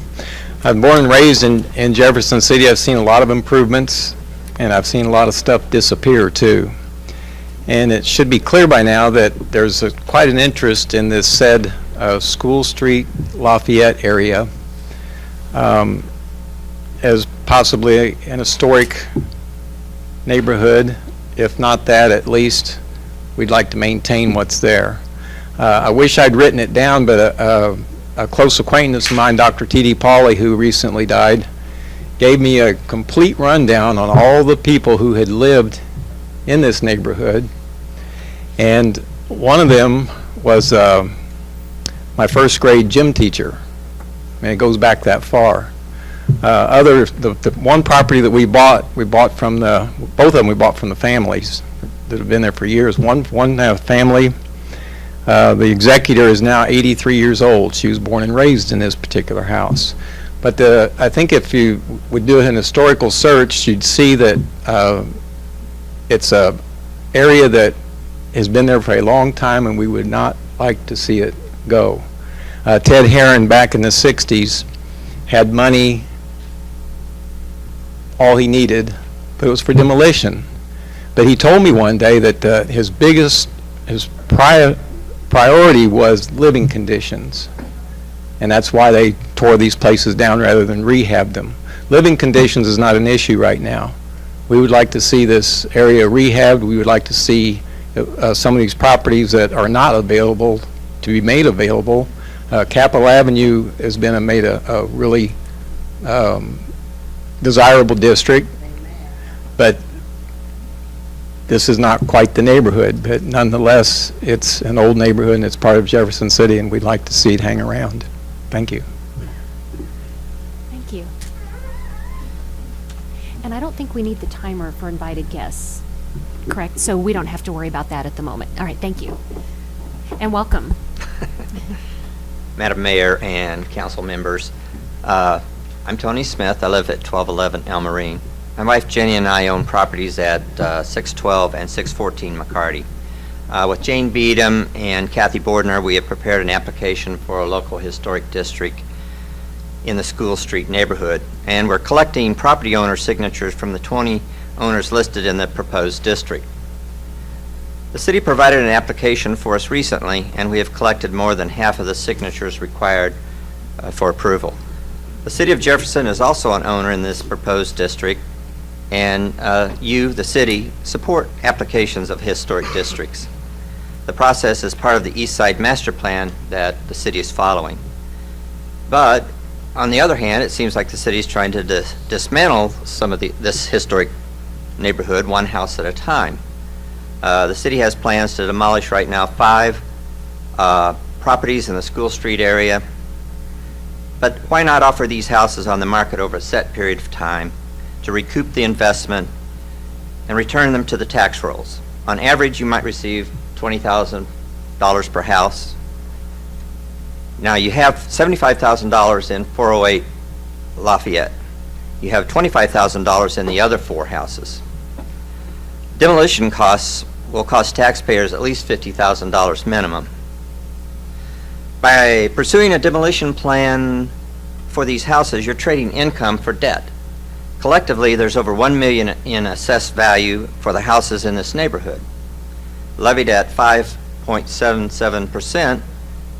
I'm born and raised in Jefferson City. I've seen a lot of improvements, and I've seen a lot of stuff disappear too. And it should be clear by now that there's quite an interest in this said School Street Lafayette area as possibly an historic neighborhood. If not that, at least we'd like to maintain what's there. I wish I'd written it down, but a close acquaintance of mine, Dr. T.D. Pauley, who recently died, gave me a complete rundown on all the people who had lived in this neighborhood. And one of them was my first grade gym teacher. I mean, it goes back that far. The one property that we bought from both of them we bought from the families that have been there for years. One family, the executor is now 83 years old. She was born and raised in this particular house. But I think if you would do an historical search, you'd see that it's a area that has been there for a long time, and we would not like to see it go. Ted Herron back in the 60s had money, all he needed, but it was for demolition. But he told me one day that his priority was living conditions, and that's why they tore these places down rather than rehab them. Living conditions is not an issue right now. We would like to see this area rehabbed. We would like to see some of these properties that are not available to be made available. Capitol Avenue has been made a really desirable district, but this is not quite the neighborhood, but nonetheless, it's an old neighborhood and it's part of Jefferson City, and we'd like to see it hang around. Thank you. Thank you. And I don't think we need the timer for invited guests, correct? So we don't have to worry about that at the moment. All right, thank you. And welcome. Madam Mayor and council members, I'm Tony Smith. I live at 1211 El Marine. My wife Jenny and I own properties at 612 and 614 McCarty. With Jane Beadham and Kathy Bordner, we have prepared an application for a local historic district in the School Street neighborhood, and we're collecting property owner signatures from the 20 owners listed in the proposed district. The city provided an application for us recently, and we have collected more than half of the signatures required for approval. The city of Jefferson is also an owner in this proposed district, and you, the city, support applications of historic districts. The process is part of the East Side Master Plan that the city is following. But on the other hand, it seems like the city is trying to dismantle some of this historic neighborhood one house at a time. The city has plans to demolish right now 5 properties in the School Street area. But why not offer these houses on the market over a set period of time to recoup the investment and return them to the tax rolls? On average, you might receive $20,000 per house. Now you have $75,000 in 408 Lafayette. You have $25,000 in the other 4 houses. Demolition costs will cost taxpayers at least $50,000 minimum. By pursuing a demolition plan for these houses, you're trading income for debt. Collectively, there's over $1 million in assessed value for the houses in this neighborhood. Levied at 5.77%,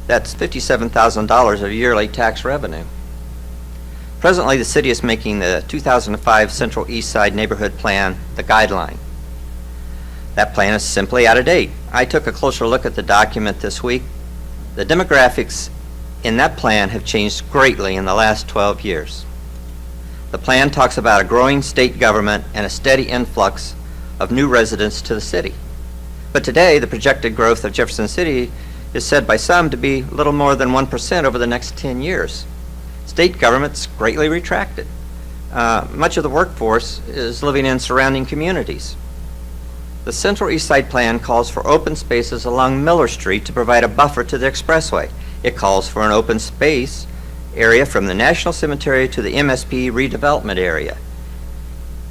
that's $57,000 of yearly tax revenue. Presently, the city is making the 2005 Central East Side Neighborhood Plan the guideline. That plan is simply out of date. I took a closer look at the document this week. The demographics in that plan have changed greatly in the last 12 years. The plan talks about a growing state government and a steady influx of new residents to the city. But today, the projected growth of Jefferson City is said by some to be little more than 1% over the next 10 years. State government's greatly retracted. Much of the workforce is living in surrounding communities. The Central East Side Plan calls for open spaces along Miller Street to provide a buffer to the expressway. It calls for an open space area from the National Cemetery to the MSP redevelopment area.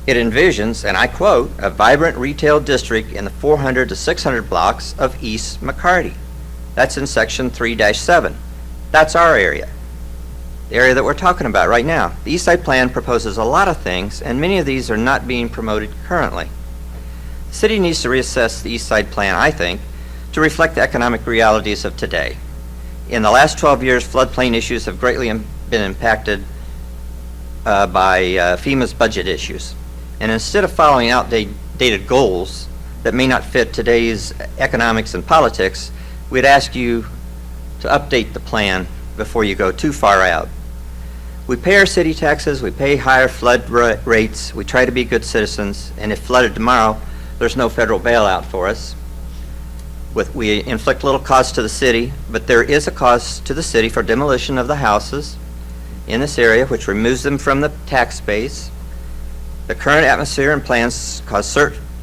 It envisions, and I quote, a vibrant retail district in the 400 to 600 blocks of East McCarty. That's in section 3-7. That's our area, the area that we're talking about right now. The East Side Plan proposes a lot of things, and many of these are not being promoted currently. The city needs to reassess the East Side Plan, I think, to reflect the economic realities of today. In the last 12 years, floodplain issues have greatly been impacted by FEMA's budget issues. And instead of following outdated goals that may not fit today's economics and politics, we'd ask you to update the plan before you go too far out. We pay our city taxes, we pay higher flood rates, we try to be good citizens, and if flooded tomorrow, there's no federal bailout for us. We inflict little cost to the city, but there is a cost to the city for demolition of the houses in this area, which removes them from the tax base. The current atmosphere and plans cause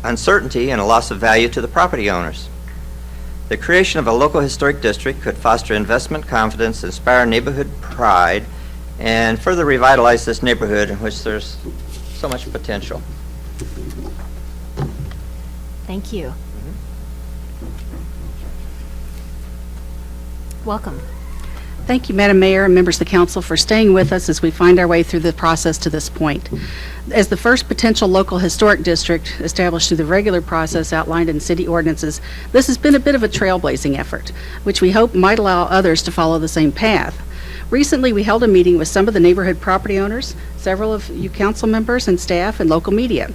uncertainty and a loss of value to the property owners. The creation of a local historic district could foster investment confidence, inspire neighborhood pride, and further revitalize this neighborhood in which there's so much potential. Thank you. Welcome. Thank you, Madam Mayor and members of the council, for staying with us as we find our way through the process to this point. As the first potential local historic district established through the regular process outlined in city ordinances, this has been a bit of a trailblazing effort, which we hope might allow others to follow the same path. Recently, we held a meeting with some of the neighborhood property owners, several of you council members and staff, and local media.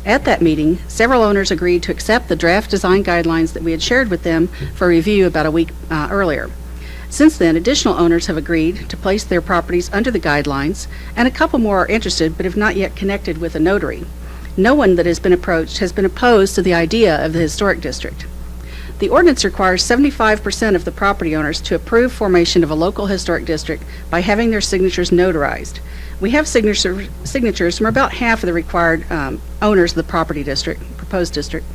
At that meeting, several owners agreed to accept the draft design guidelines that we had shared with them for review about a week earlier. Since then, additional owners have agreed to place their properties under the guidelines, and a couple more are interested but have not yet connected with a notary. No one that has been approached has been opposed to the idea of the historic district. The ordinance requires 75% of the property owners to approve formation of a local historic district by having their signatures notarized. We have signatures from about half of the required owners of the property district, proposed district,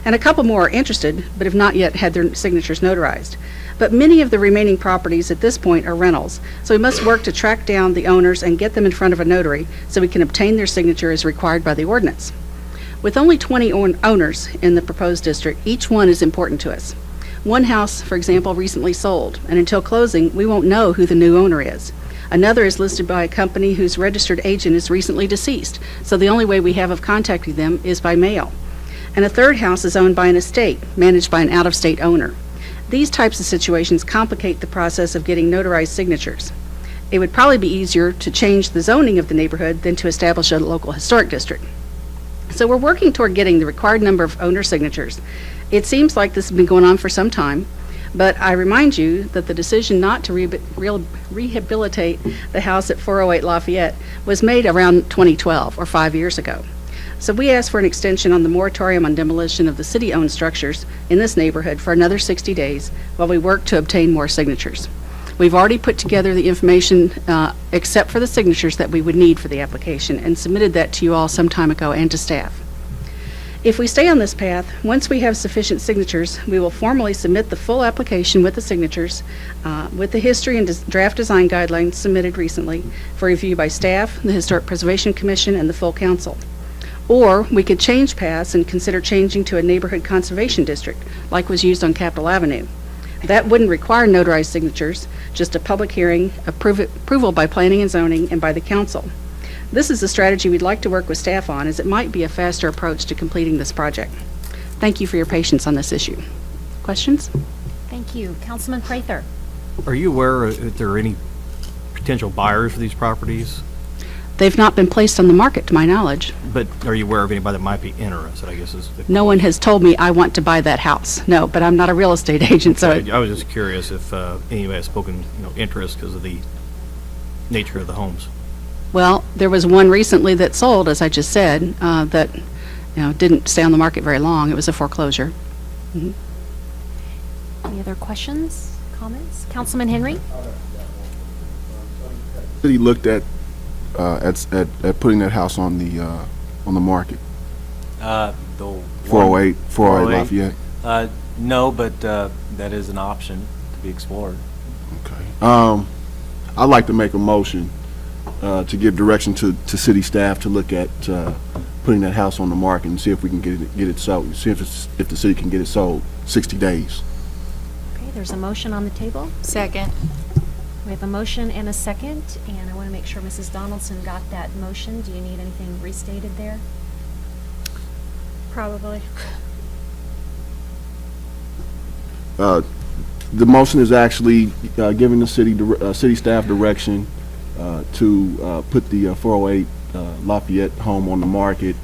and a couple more are interested but have not yet had their signatures notarized. But many of the remaining properties at this point are rentals, so we must work to track down the owners and get them in front of a notary so we can obtain their signature as required by the ordinance. With only 20 owners in the proposed district, each one is important to us. One house, for example, recently sold, and until closing, we won't know who the new owner is. Another is listed by a company whose registered agent is recently deceased, so the only way we have of contacting them is by mail. And a third house is owned by an estate, managed by an out-of-state owner. These types of situations complicate the process of getting notarized signatures. It would probably be easier to change the zoning of the neighborhood than to establish a local historic district. So we're working toward getting the required number of owner signatures. It seems like this has been going on for some time, but I remind you that the decision not to rehabilitate the house at 408 Lafayette was made around 2012, or 5 years ago. So we asked for an extension on the moratorium on demolition of the city-owned structures in this neighborhood for another 60 days while we work to obtain more signatures. We've already put together the information, except for the signatures that we would need for the application, and submitted that to you all some time ago and to staff. If we stay on this path, once we have sufficient signatures, we will formally submit the full application with the signatures, with the history and draft design guidelines submitted recently for review by staff, the Historic Preservation Commission, and the full council. Or we could change paths and consider changing to a neighborhood conservation district, like was used on Capitol Avenue. That wouldn't require notarized signatures, just a public hearing, approval by planning and zoning, and by the council. This is a strategy we'd like to work with staff on, as it might be a faster approach to completing this project. Thank you for your patience on this issue. Questions? Thank you. Councilman Prather. Are you aware if there are any potential buyers for these properties? They've not been placed on the market, to my knowledge. But are you aware of anybody that might be interested, I guess is the No one has told me I want to buy that house. No, but I'm not a real estate agent, so. I was just curious if anybody has spoken, interest because of the nature of the homes. Well, there was one recently that sold, as I just said, that, didn't stay on the market very long. It was a foreclosure. Mm-hmm. Any other questions, comments? Councilman Henry? City looked at putting that house on the market. The 408 Lafayette. No, but that is an option to be explored. Okay. I'd like to make a motion to give direction to city staff to look at putting that house on the market and see if we can get it sold. See if the city can get it sold 60 days. Okay, there's a motion on the table. Second. We have a motion and a second, and I want to make sure Mrs. Donaldson got that motion. Do you need anything restated there? Probably. The motion is actually giving the city staff direction to put the 408 Lafayette home on the market,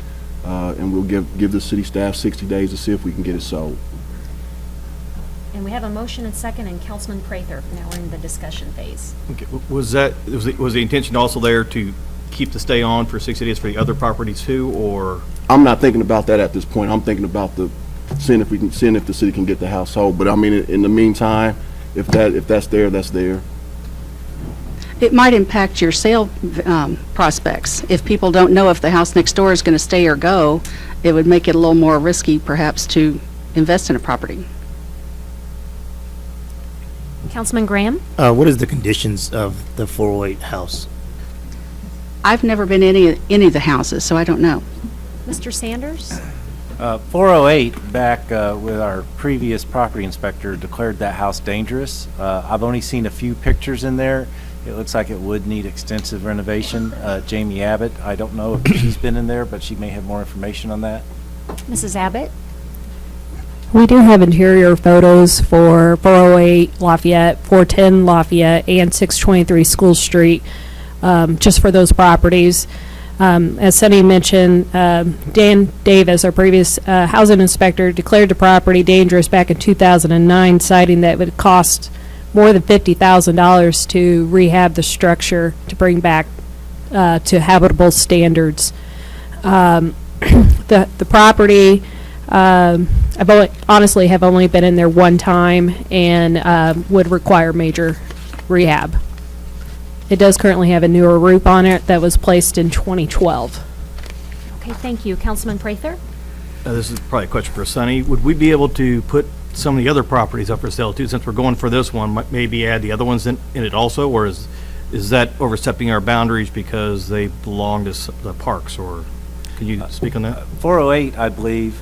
and we'll give the city staff 60 days to see if we can get it sold. And we have a motion and second, and Councilman Prather. Now we're in the discussion phase. Okay. Was the intention also there to keep the stay on for 60 days for the other properties too, or? I'm not thinking about that at this point. I'm thinking about seeing if the city can get the house sold. But I mean, in the meantime, if that's there, that's there. It might impact your sale prospects. If people don't know if the house next door is going to stay or go, it would make it a little more risky, perhaps, to invest in a property. Councilman Graham? What is the conditions of the 408 house? I've never been in any of the houses, so I don't know. Mr. Sanders? 408, back with our previous property inspector, declared that house dangerous. I've only seen a few pictures in there. It looks like it would need extensive renovation. Jamie Abbott, I don't know if she's been in there, but she may have more information on that. Mrs. Abbott? We do have interior photos for 408 Lafayette, 410 Lafayette, and 623 School Street, just for those properties. As Sunny mentioned, Dan Davis, our previous housing inspector, declared the property dangerous back in 2009, citing that it would cost more than $50,000 to rehab the structure to bring back to habitable standards. The property, honestly have only been in there one time and would require major rehab. It does currently have a newer roof on it that was placed in 2012. Okay, thank you. Councilman Prather? This is probably a question for Sonny. Would we be able to put some of the other properties up for sale too, since we're going for this one, maybe add the other ones in it also, or is that overstepping our boundaries because they belong to the parks, or can you speak on that? 408, I believe,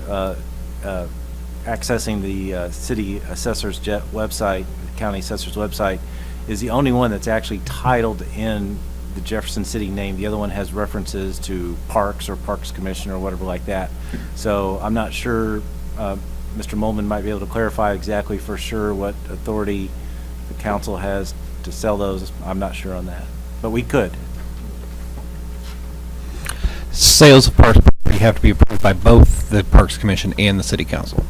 accessing the city assessor's website, the county assessor's website, is the only one that's actually titled in the Jefferson City name. The other one has references to parks or Parks Commission or whatever like that. So I'm not sure, Mr. Molman might be able to clarify exactly for sure what authority the council has to sell those. I'm not sure on that, but we could. Sales of parks property have to be approved by both the Parks Commission and the City Council.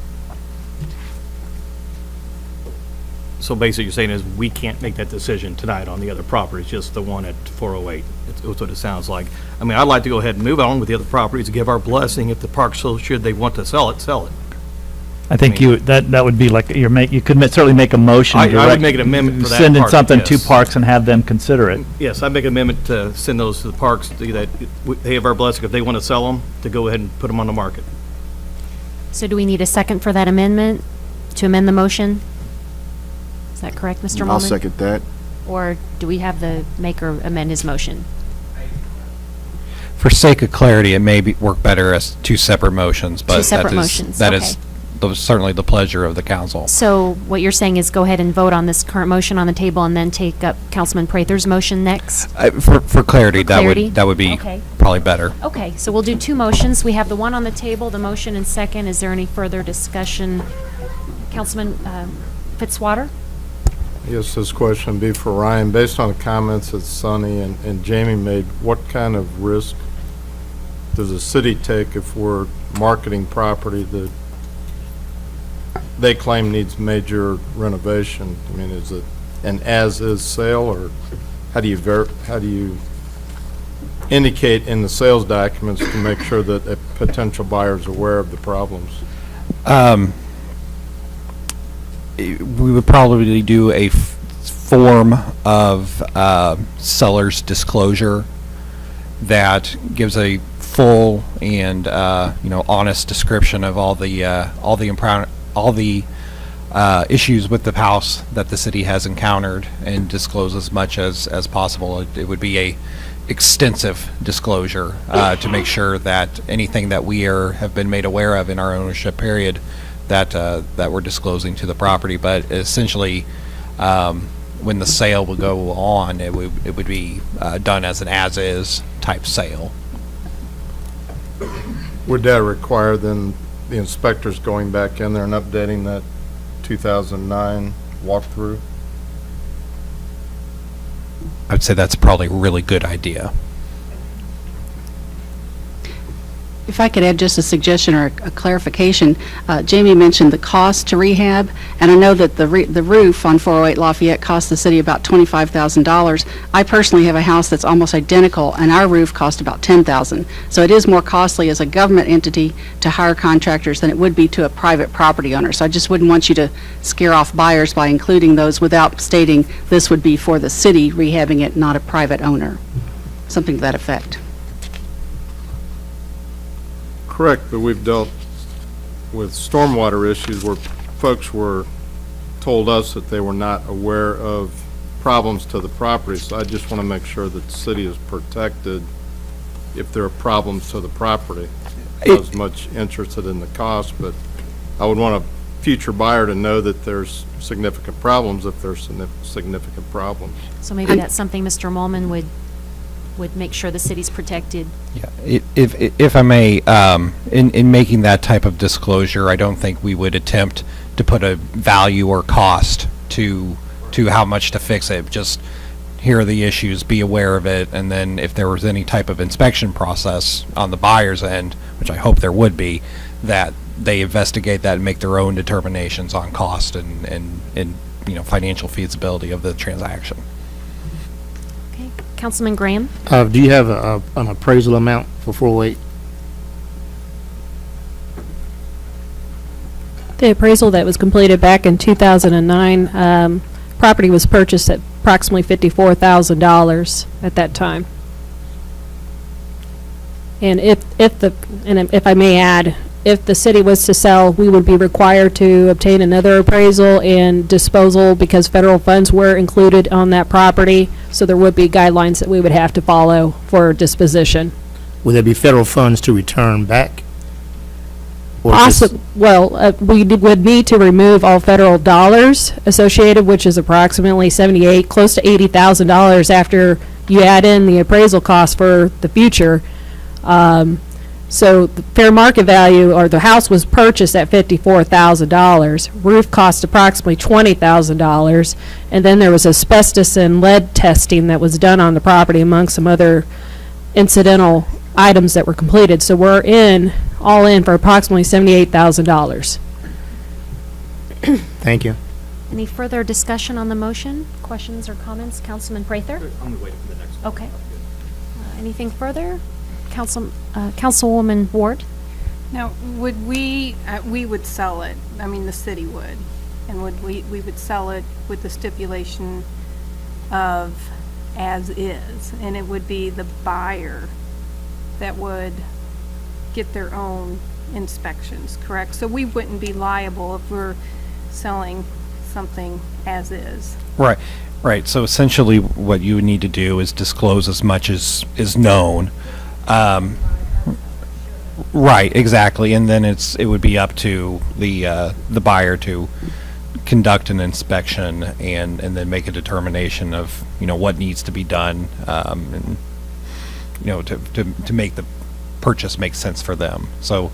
So basically you're saying is we can't make that decision tonight on the other properties, just the one at 408. That's what it sounds like. I mean, I'd like to go ahead and move on with the other properties and give our blessing. If the park, so should they want to sell it, sell it. I think that would be like you could certainly make a motion. I would make an amendment for that send in part, something yes. to parks and have them consider it. Yes, I'd make an amendment to send those to the parks, that they have our blessing if they want to sell them, to go ahead and put them on the market. So do we need a second for that amendment, to amend the motion? Is that correct, Mr. Molman? I'll second that. Or do we have the maker amend his motion? For sake of clarity, it may work better as two separate motions, but Two separate motions, that okay. is certainly the pleasure of the council. So what you're saying is go ahead and vote on this current motion on the table and then take up Councilman Prather's motion next? For clarity, clarity? that would be Okay. probably better. Okay, so we'll do two motions. We have the one on the table, the motion and second. Is there any further discussion? Councilman Fitzwater? Yes, this question would be for Ryan. Based on the comments that Sonny and Jamie made, what kind of risk does the city take if we're marketing property that they claim needs major renovation? I mean, is it an as-is sale, or how do you indicate in the sales documents to make sure that a potential buyer is aware of the problems? We would probably do a form of seller's disclosure that gives a full and honest description of all the issues with the house that the city has encountered, and disclose as much as possible. It would be a extensive disclosure to make sure that anything that we have been made aware of in our ownership period that we're disclosing to the property. But essentially, when the sale will go on, it would be done as an as-is type sale. Would that require then the inspectors going back in there and updating that 2009 walkthrough? I'd say that's probably a really good idea. If I could add just a suggestion or a clarification, Jamie mentioned the cost to rehab, and I know that the roof on 408 Lafayette cost the city about $25,000. I personally have a house that's almost identical, and our roof cost about $10,000. So it is more costly as a government entity to hire contractors than it would be to a private property owner. So I just wouldn't want you to scare off buyers by including those without stating this would be for the city rehabbing it, not a private owner. Something to that effect. Correct, but we've dealt with stormwater issues where folks told us that they were not aware of problems to the property. So I just want to make sure that the city is protected if there are problems to the property. Not as much interested in the cost, but I would want a future buyer to know that there's significant problems if there's significant problems. So maybe that's something Mr. Molman would make sure the city's protected. Yeah, if I may, in making that type of disclosure, I don't think we would attempt to put a value or cost to how much to fix it. Just here are the issues, be aware of it, and then if there was any type of inspection process on the buyer's end, which I hope there would be, that they investigate that and make their own determinations on cost and financial feasibility of the transaction. Councilman Graham? Do you have an appraisal amount for 408? The appraisal that was completed back in 2009, property was purchased at approximately $54,000 at that time. And if I may add, if the city was to sell, we would be required to obtain another appraisal and disposal because federal funds were included on that property. So there would be guidelines that we would have to follow for disposition. Will there be federal funds to return back? Or just- Well, we would need to remove all federal dollars associated, which is approximately close to $80,000 after you add in the appraisal cost for the future. So the fair market value, or the house was purchased at $54,000. Roof cost approximately $20,000. And then there was asbestos and lead testing that was done on the property among some other incidental items that were completed. So we're all in for approximately $78,000. Thank you. Any further discussion on the motion? Questions or comments? Councilman Prather? I'm waiting for the next one. Okay. Anything further? Councilwoman Ward? Now, would we would sell it, I mean, the city would, and we would sell it with the stipulation of as is, and it would be the buyer that would get their own inspections, correct? So we wouldn't be liable if we're selling something as is. Right, right. So essentially, what you would need to do is disclose as much as is known. Right, exactly. And then it would be up to the buyer to conduct an inspection and then make a determination of what needs to be done, and to make the purchase make sense for them. So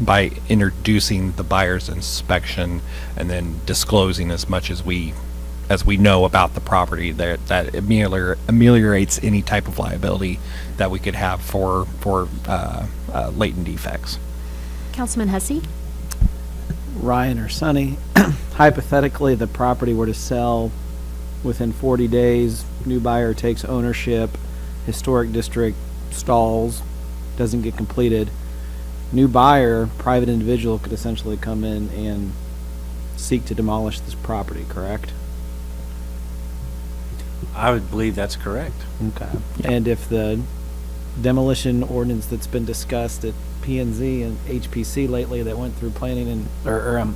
by introducing the buyer's inspection and then disclosing as much as we know about the property, that ameliorates any type of liability that we could have for latent defects. Councilman Hussey? Ryan or Sonny, hypothetically, the property were to sell within 40 days, new buyer takes ownership, historic district stalls, doesn't get completed. New buyer, private individual, could essentially come in and seek to demolish this property, correct? I would believe that's correct. Okay. And if the demolition ordinance that's been discussed at P&Z and HPC lately that went through planning and or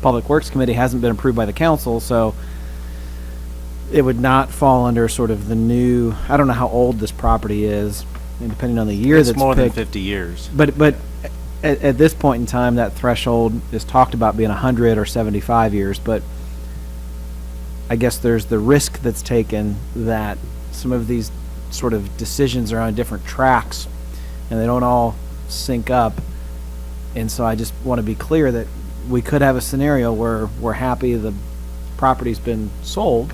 Public Works Committee hasn't been approved by the council, so it would not fall under sort of the new, I don't know how old this property is, and depending on the year It's that's more picked. than 50 years. But at this point in time, that threshold is talked about being 100 or 75 years, but I guess there's the risk that's taken that some of these sort of decisions are on different tracks and they don't all sync up. And so I just want to be clear that we could have a scenario where we're happy the property's been sold,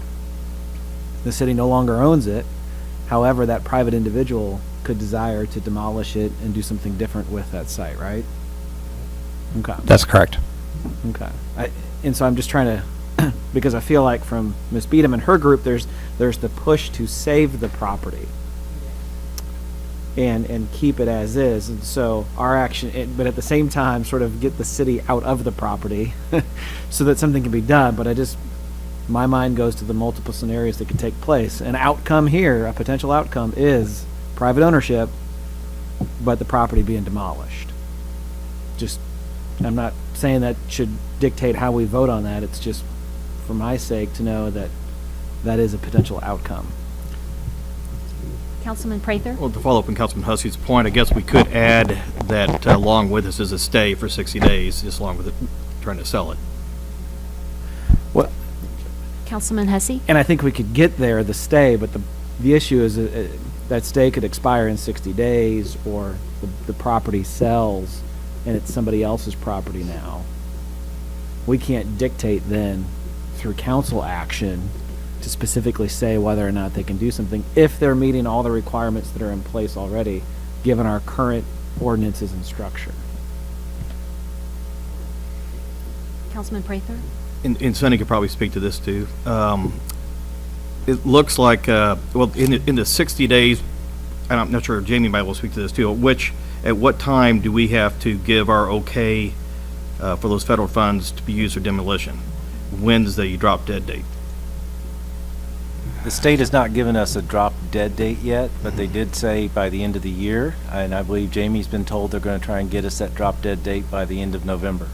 the city no longer owns it. However, that private individual could desire to demolish it and do something different with that site, right? Okay. That's correct. Okay. And so I'm just trying to, because I feel like from Ms. Beadham and her group, there's the push to save the property and keep it as is. And so our action, but at the same time, sort of get the city out of the property so that something can be done. But my mind goes to the multiple scenarios that could take place. An outcome here, a potential outcome, is private ownership, but the property being demolished. Just, I'm not saying that should dictate how we vote on that. It's just for my sake to know that that is a potential outcome. Councilman Prather? Well, to follow up on Councilman Hussey's point, I guess we could add that along with this is a stay for 60 days, just along with it trying to sell it. What? Councilman Hussey? And I think we could get there, the stay, but the issue is that stay could expire in 60 days, or the property sells and it's somebody else's property now. We can't dictate then through council action to specifically say whether or not they can do something if they're meeting all the requirements that are in place already, given our current ordinances and structure. Councilman Prather? And Sonny could probably speak to this too. It looks like, well, in the 60 days, and I'm not sure if Jamie might will speak to this too, at what time do we have to give our okay for those federal funds to be used for demolition. When's the drop dead date? The state has not given us a drop dead date yet, but they did say by the end of the year, and I believe Jamie's been told they're going to try and get us that drop dead date by the end of November.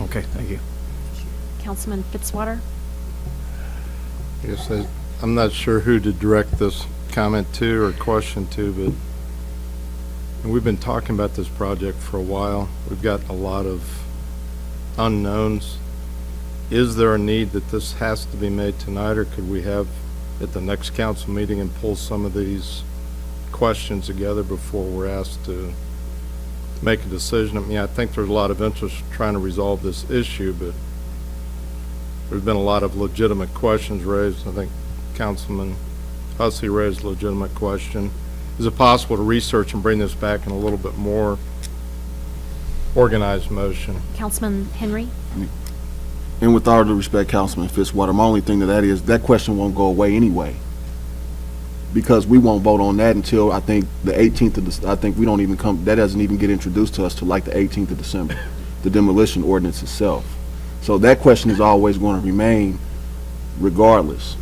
Okay, thank you. Councilman Fitzwater? Yes, I'm not sure who to direct this comment to or question to, but we've been talking about this project for a while. We've got a lot of unknowns. Is there a need that this has to be made tonight, or could we have at the next council meeting and pull some of these questions together before we're asked to make a decision? I mean, I think there's a lot of interest trying to resolve this issue, but there's been a lot of legitimate questions raised. I think Councilman Hussey raised a legitimate question. Is it possible to research and bring this back in a little bit more organized motion? Councilman Henry? And with all due respect, Councilman Fitzwater, my only thing to that is that question won't go away anyway, because we won't vote on that until I think the 18th of I think we don't even come, that doesn't even get introduced to us till like the 18th of December, the demolition ordinance itself. So that question is always going to remain regardless.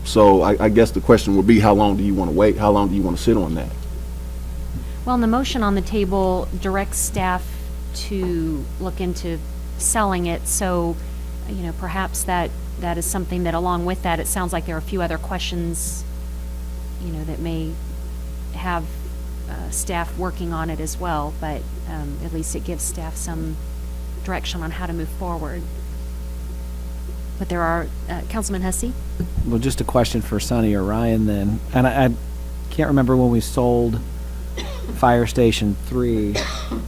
So I guess the question would be, how long do you want to wait? How long do you want to sit on that? Well, and the motion on the table directs staff to look into selling it, so, you know, perhaps that is something that along with that, it sounds like there are a few other questions, you know, that may have staff working on it as well, but at least it gives staff some direction on how to move forward. But there are, Councilman Hussey? Well, just a question for Sonny or Ryan then. And I can't remember when we sold Fire Station 3. I'm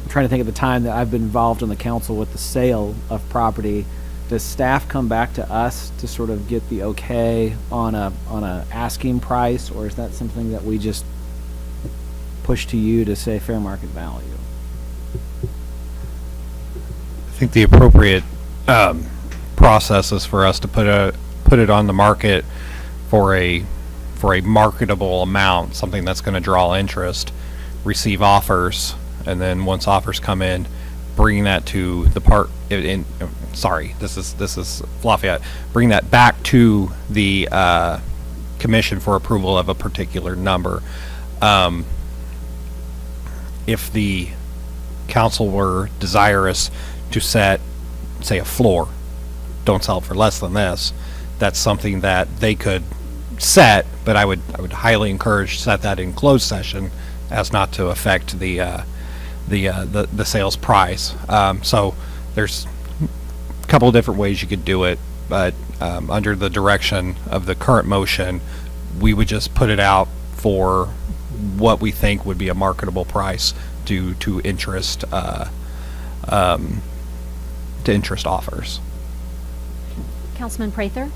trying to think of the time that I've been involved in the council with the sale of property. Does staff come back to us to sort of get the okay on a asking price, or is that something that we just push to you to say fair market value? I think the appropriate process is for us to put it on the market for a marketable amount, something that's going to draw interest, receive offers, and then once offers come in, bring that to the this is Lafayette, bring that back to the commission for approval of a particular number. If the council were desirous to set, say, a floor, don't sell it for less than this, that's something that they could set, but I would highly encourage set that in closed session as not to affect the sales price. So there's a couple of different ways you could do it, but under the direction of the current motion, we would just put it out for what we think would be a marketable price to interest offers. Councilman Prather?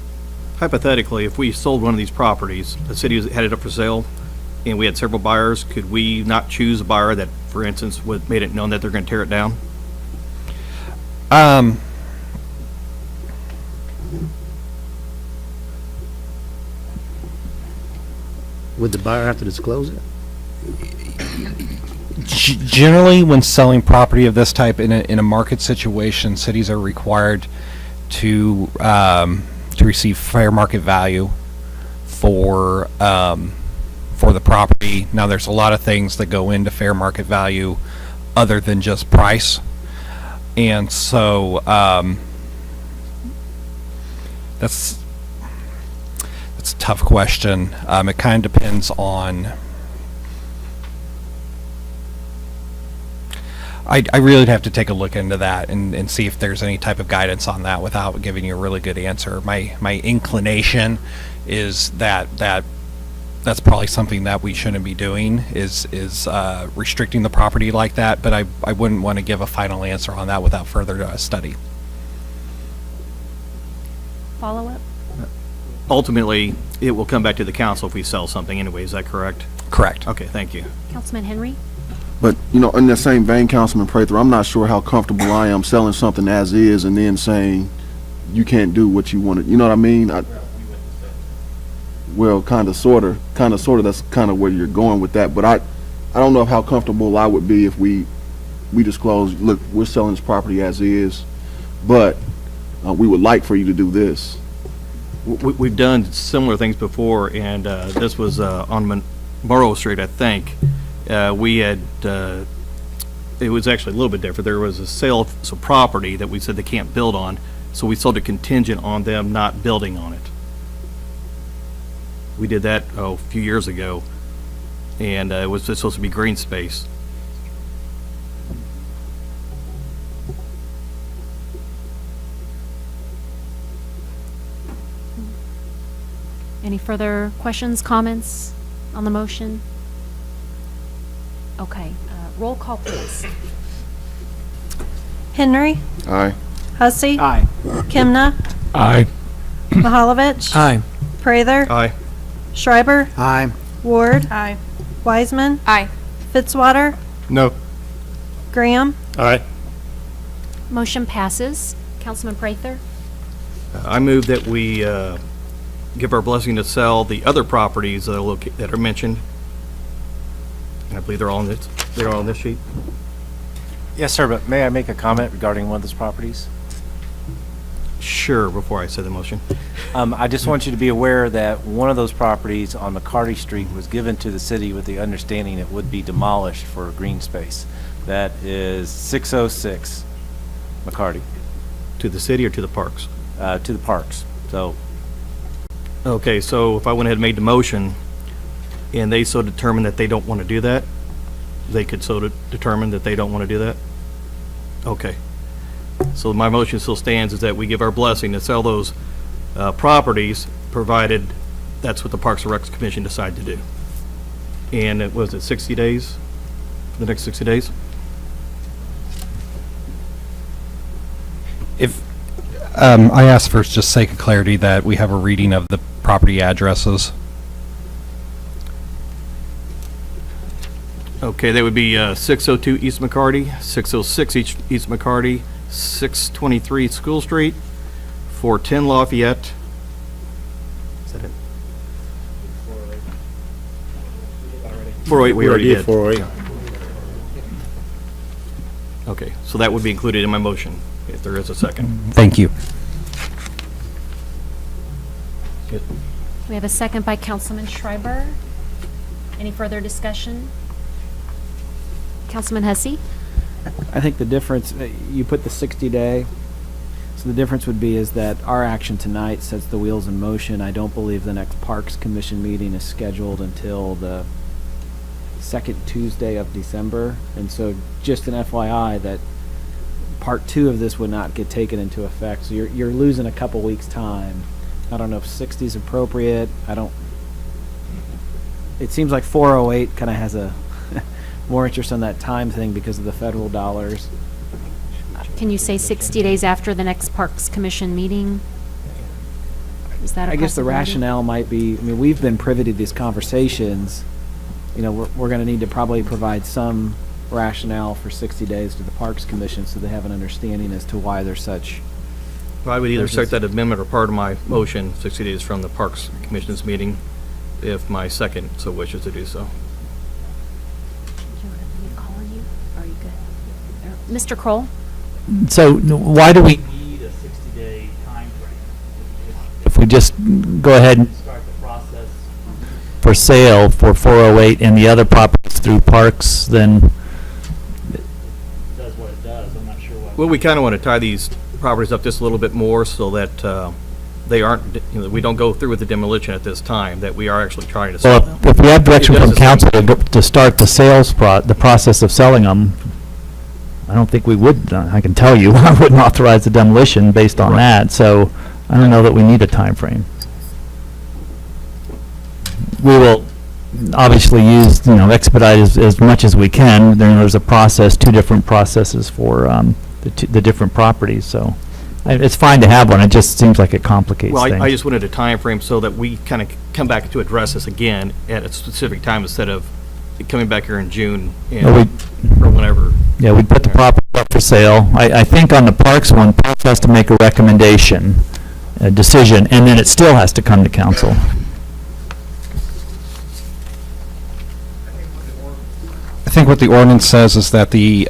Hypothetically, if we sold one of these properties, the city had it up for sale, and we had several buyers, could we not choose a buyer that, for instance, made it known that they're going to tear it down? Would the buyer have to disclose it? Generally, when selling property of this type in a market situation, cities are required to receive fair market value for the property. Now, there's a lot of things that go into fair market value other than just price, and so that's a tough question. It kind of depends on. I really would have to take a look into that and see if there's any type of guidance on that without giving you a really good answer. My inclination is that's probably something that we shouldn't be doing, is restricting the property like that, but I wouldn't want to give a final answer on that without further study. Follow-up? Ultimately, it will come back to the council if we sell something anyway, is that correct? Correct. Okay, thank you. Councilman Henry? But, you know, in that same vein, Councilman Prather, I'm not sure how comfortable I am selling something as is and then saying you can't do what you want to, you know what I mean? Well, kind of, sort of, that's kind of where you're going with that. But I don't know how comfortable I would be if we disclose, look, we're selling this property as is, but we would like for you to do this. We've done similar things before, and this was on Morrow Street, I think. We had, it was actually a little bit different. There was a sale of some property that we said they can't build on, so we sold a contingent on them not building on it. We did that, a few years ago, and it was just supposed to be green space. Any further questions, comments on the motion? Okay, roll call, please. Henry. Aye. Hussey. Aye. Kimna. Aye. Mahalovich. Aye. Prather. Aye. Schreiber. Aye. Ward. Aye. Wiseman. Aye. Fitzwater. No. Graham. Aye. Motion passes. Councilman Prather? I move that we give our blessing to sell the other properties that are that are mentioned. And I believe they're all on this sheet. Yes, sir, but may I make a comment regarding one of those properties? Sure, before I say the motion. I just want you to be aware that one of those properties on McCarty Street was given to the city with the understanding it would be demolished for green space. That is 606 McCarty. To the city or to the parks? To the parks. So, Okay, so if I went ahead and made the motion, and they so determine that they don't want to do that, they could so determine that they don't want to do that? Okay. So my motion still stands, is that we give our blessing to sell those properties, provided that's what the Parks and Recs Commission decide to do. And it was 60 days? The next 60 days? If, I ask for just sake of clarity that we have a reading of the property addresses. Okay, that would be 602 East McCarty, 606 East McCarty, 623 School Street, 410 Lafayette. Is that it? 408, we already did. 408. Okay, so that would be included in my motion, if there is a second. Thank you. We have a second by Councilman Schreiber. Any further discussion? Councilman Hussey? I think the difference, you put the 60-day, so the difference would be is that our action tonight sets the wheels in motion. I don't believe the next Parks Commission meeting is scheduled until the second Tuesday of December. And so just an FYI that part 2 of this would not get taken into effect. So you're losing a couple weeks' time. I don't know if 60 is appropriate. It seems like 408 kind of has a more interest on that time thing because of the federal dollars. Can you say 60 days after the next Parks Commission meeting? Is that a I guess the possibility? rationale might be, I mean, we've been privy to these conversations. You know, we're going to need to probably provide some rationale for 60 days to the Parks Commission so they have an understanding as to why there's such. I would either cite that amendment or part of my motion, 60 days from the Parks Commission's meeting, if my second so wishes to do so. Do you want me to call on you? Are you good? Mr. Kroll? So why do we need a 60-day time frame? If we just go ahead and start the process for sale for 408 and the other properties through parks, then it does what it does. I'm not sure why. Well, we kind of want to tie these properties up just a little bit more so that they aren't, we don't go through with the demolition at this time, that we are actually trying to sell them. Well, if we have direction It does from the council same to start the sales the process of selling them, I don't think we would, I can tell you, I wouldn't authorize the demolition based on that, so I don't know that we need a time frame. We will obviously use, expedite as much as we can. There's a process, 2 different processes for the different properties, so it's fine to have one. It just seems like it complicates Well, things. I just wanted a time frame so that we kind of come back to address this again at a specific time instead of coming back here in June or whenever. Yeah, we put the property up for sale. I think on the parks one, Parks has to make a recommendation, a decision, and then it still has to come to council. think what the ordinance says is that the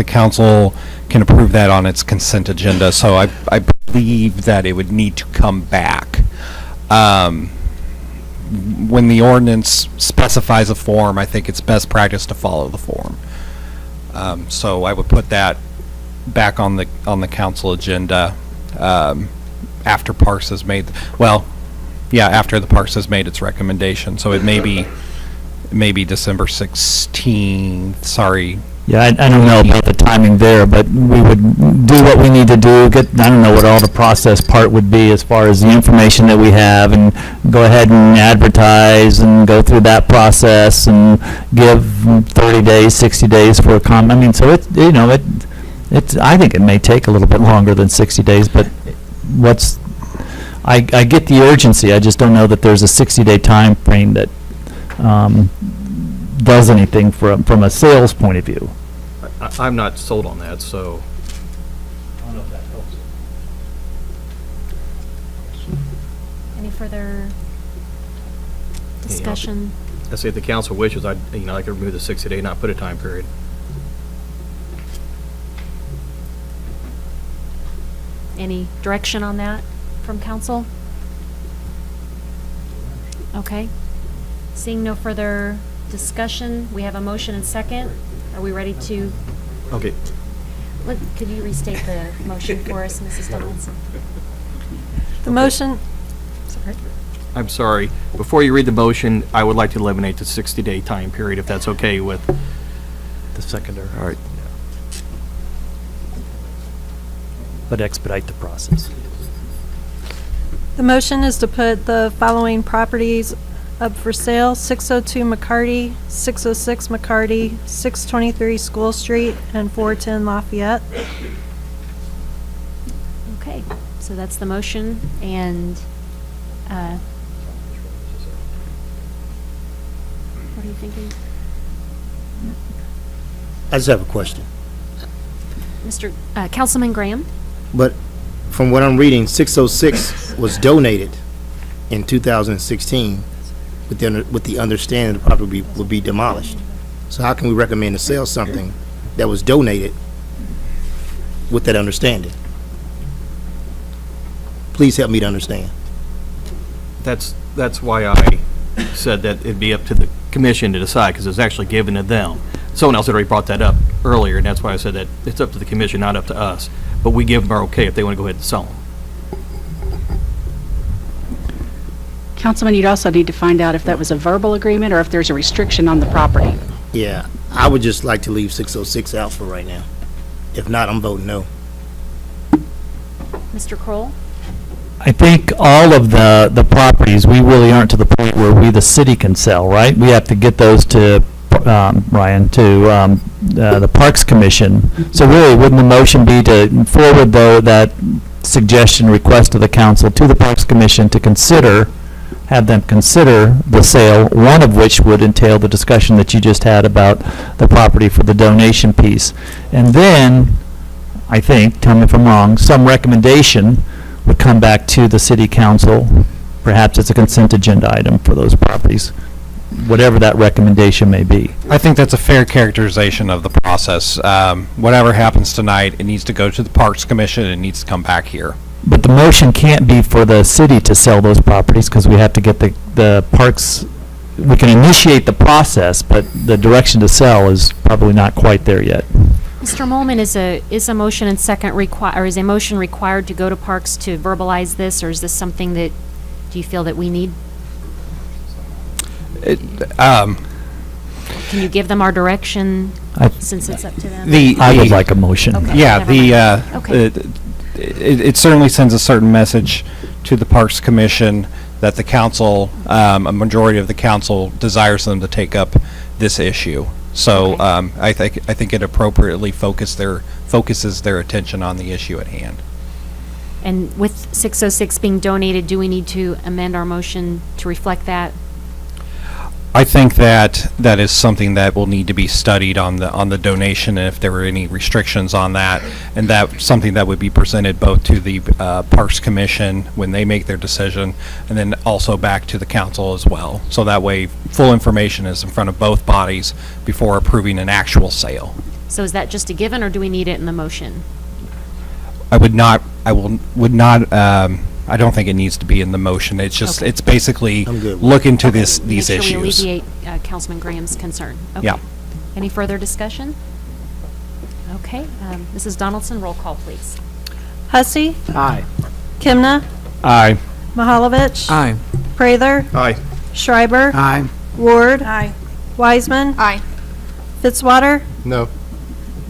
council can approve that on its consent agenda, so I believe that it would need to come back. When the ordinance specifies a form, I think it's best practice to follow the form. So I would put that back on the council agenda after Parks has made, after the Parks has made its recommendation. So it may be December 16th, sorry. Yeah, I don't know about the timing there, but we would do what we need to do, I don't know what all the process part would be as far as the information that we have, and go ahead and advertise and go through that process and give 30 days, 60 days for a comment. I mean, so I think it may take a little bit longer than 60 days, but I get the urgency, I just don't know that there's a 60-day time frame that does anything from a sales point of view. I'm not sold on that, so. I don't know if that helps. Any further discussion? I say if the council wishes, I could remove the 60-day, not put a time period. Any direction on that from council? Okay. Seeing no further discussion, we have a motion and second. Are we ready to? Okay. Could you restate the motion for us, Mrs. Donaldson? The motion, I'm sorry. Before you read the motion, I would like to eliminate the 60-day time period, if that's okay with The seconder. All right. But expedite the process. the motion is to put the following properties up for sale: 602 McCarty, 606 McCarty, 623 School Street, and 410 Lafayette. Okay, so that's the motion, and what are you thinking? I just have a question. Mr. Councilman Graham? But from what I'm reading, 606 was donated in 2016 with the understanding the property will be demolished. So how can we recommend to sell something that was donated with that understanding? Please help me to understand. That's why I said that it'd be up to the commission to decide, because it's actually given to them. Someone else had already brought that up earlier, and that's why I said that it's up to the commission, not up to us. But we give them our okay if they want to go ahead and sell them. Councilman, you'd also need to find out if that was a verbal agreement or if there's a restriction on the property. Yeah, I would just like to leave 606 out for right now. If not, I'm voting no. Mr. Kroll? I think all of the properties, we really aren't to the point where we, the city, can sell, right? We have to get those to, Ryan, to the Parks Commission. So really, wouldn't the motion be to forward, though, that suggestion, request to the council to the Parks Commission to consider, have them consider the sale, one of which would entail the discussion that you just had about the property for the donation piece. And then, I think, tell me if I'm wrong, some recommendation would come back to the city council. Perhaps it's a consent agenda item for those properties, whatever that recommendation may be. I think that's a fair characterization of the process. Whatever happens tonight, it needs to go to the Parks Commission, it needs to come back here. But the motion can't be for the city to sell those properties, because we have to get the parks, we can initiate the process, but the direction to sell is probably not quite there yet. Mr. Molman, is a motion and second or is a motion required to go to Parks to verbalize this, or is this something that, do you feel that we need? Can you give them our direction, since it's up to them? I would like a motion. Okay, Yeah, never mind. Okay. it certainly sends a certain message to the Parks Commission that the council, a majority of the council desires them to take up this issue. So I think it appropriately focuses their attention on the issue at hand. And with 606 being donated, do we need to amend our motion to reflect that? I think that that is something that will need to be studied on the donation, and if there were any restrictions on that, and that something that would be presented both to the Parks Commission when they make their decision, and then also back to the council as well. So that way, full information is in front of both bodies before approving an actual sale. So is that just a given, or do we need it in the motion? I don't think it needs to be in the motion. It's just, Okay. it's basically I'm good with look into Okay. these Make sure we issues. alleviate Councilman Graham's concern. Okay. Yeah. Any further discussion? Okay, Mrs. Donaldson, roll call, please. Hussey. Aye. Kimna. Aye. Mahalovich. Aye. Prather. Aye. Schreiber. Aye. Ward. Aye. Wiseman. Aye. Fitzwater. No.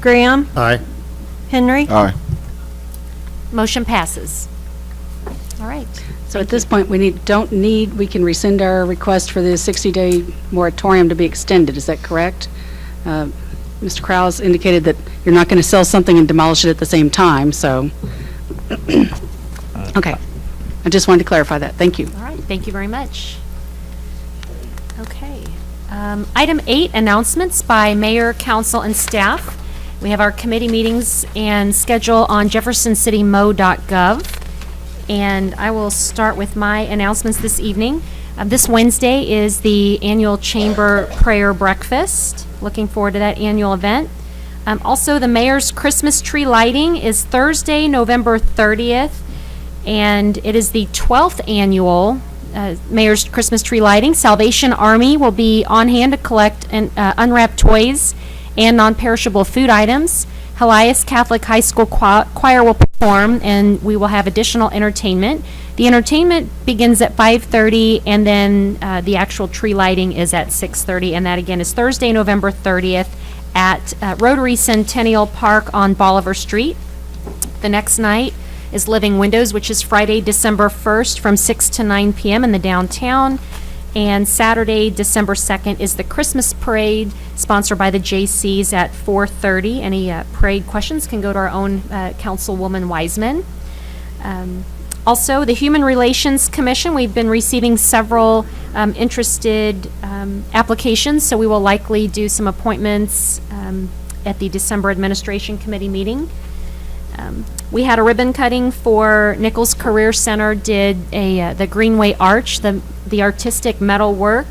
Graham. Aye. Henry. Aye. Motion passes. All right. So at this point, we can rescind our request for the 60-day moratorium to be extended, is that correct? Mr. Krause indicated that you're not going to sell something and demolish it at the same time, so, okay. I just wanted to clarify that, thank you. All right, thank you very much. Okay. Item 8, announcements by mayor, council, and staff. We have our committee meetings and schedule on jeffersoncitymmo.gov. And I will start with my announcements this evening. This Wednesday is the annual Chamber Prayer Breakfast. Looking forward to that annual event. Also, the mayor's Christmas tree lighting is Thursday, November 30th, and it is the 12th annual mayor's Christmas tree lighting. Salvation Army will be on hand to collect and unwrap toys and non-perishable food items. Helias Catholic High School choir will perform, and we will have additional entertainment. The entertainment begins at 5:30, and then the actual tree lighting is at 6:30, and that again is Thursday, November 30th at Rotary Centennial Park on Bolivar Street. The next night is Living Windows, which is Friday, December 1st from 6 to 9 p.m. in the downtown. And Saturday, December 2nd, is the Christmas Parade, sponsored by the J.C.'s at 4:30. Any parade questions can go to our own Councilwoman Wiseman. Also, the Human Relations Commission, we've been receiving several interested applications, so we will likely do some appointments at the December Administration Committee meeting. We had a ribbon cutting for Nichols Career Center, did the Greenway Arch, the artistic metal work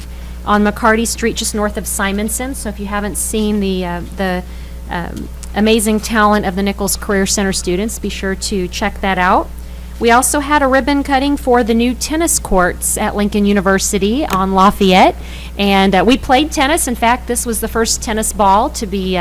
on McCarty Street, just north of Simonson. So if you haven't seen the amazing talent of the Nichols Career Center students, be sure to check that out. We also had a ribbon cutting for the new tennis courts at Lincoln University on Lafayette, and we played tennis. In fact, this was the first tennis ball to be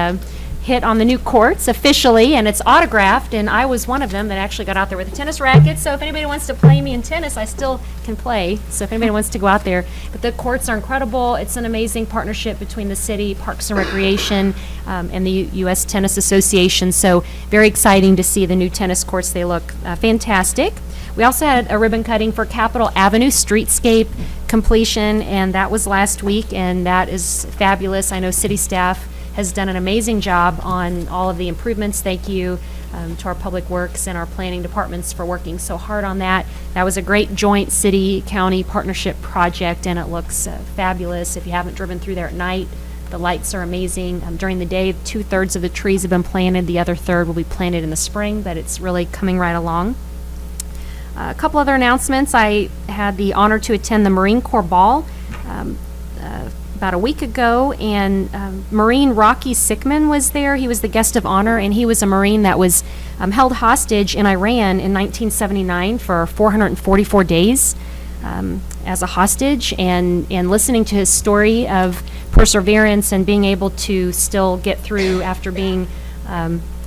hit on the new courts officially, and it's autographed, and I was one of them that actually got out there with a tennis racket. So if anybody wants to play me in tennis, I still can play. So if anybody wants to go out there, but the courts are incredible. It's an amazing partnership between the city, Parks and Recreation, and the U.S. Tennis Association. So very exciting to see the new tennis courts. They look fantastic. We also had a ribbon cutting for Capitol Avenue streetscape completion, and that was last week, and that is fabulous. I know city staff has done an amazing job on all of the improvements. Thank you to our Public Works and our planning departments for working so hard on that. That was a great joint city-county partnership project, and it looks fabulous. If you haven't driven through there at night, the lights are amazing. During the day, 2/3 of the trees have been planted. The other third will be planted in the spring, but it's really coming right along. A couple other announcements. I had the honor to attend the Marine Corps Ball about a week ago, and Marine Rocky Sickman was there. He was the guest of honor, and he was a Marine that was held hostage in Iran in 1979 for 444 days as a hostage, and listening to his story of perseverance and being able to still get through after being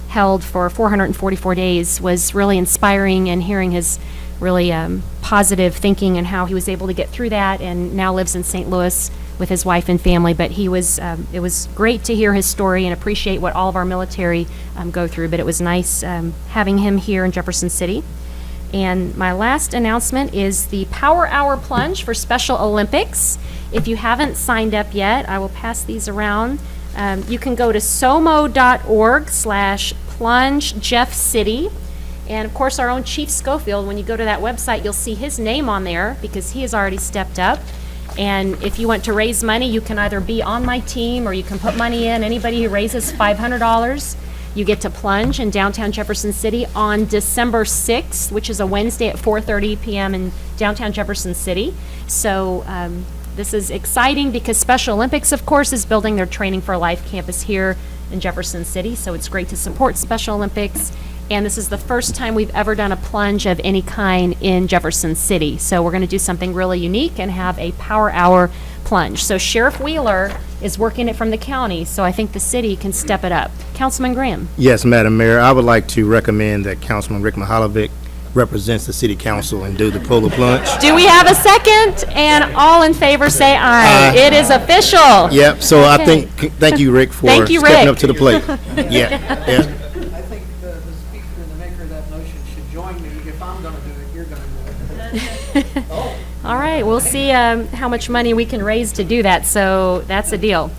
held for 444 days was really inspiring, and hearing his really positive thinking and how he was able to get through that, and now lives in St. Louis with his wife and family. But he was, it was great to hear his story and appreciate what all of our military go through, but it was nice having him here in Jefferson City. And my last announcement is the Power Hour Plunge for Special Olympics. If you haven't signed up yet, I will pass these around. You can go to somo.org/plungejeffcity. And of course, our own Chief Schofield, when you go to that website, you'll see his name on there because he has already stepped up. And if you want to raise money, you can either be on my team or you can put money in. Anybody who raises $500, you get to plunge in downtown Jefferson City on December 6th, which is a Wednesday at 4:30 p.m. in downtown Jefferson City. So this is exciting because Special Olympics, of course, is building their Training for Life campus here in Jefferson City. So it's great to support Special Olympics. And this is the first time we've ever done a plunge of any kind in Jefferson City. So we're going to do something really unique and have a power hour plunge. So Sheriff Wheeler is working it from the county, so I think the city can step it up. Councilman Graham. Yes, Madam Mayor, I would like to recommend that Councilman Rick Mahalovic represents the city council and do the polar plunge. Do we have a second? And all in favor say aye. It is official. Yep, so I Okay. think, thank you, Rick, for Thank you, stepping Rick. up to the plate. Yeah, yeah. I think the speaker and the maker of that motion should join me. If I'm going to do it, you're going to do it. All right, we'll see how much money we can raise to do that, so that's a deal.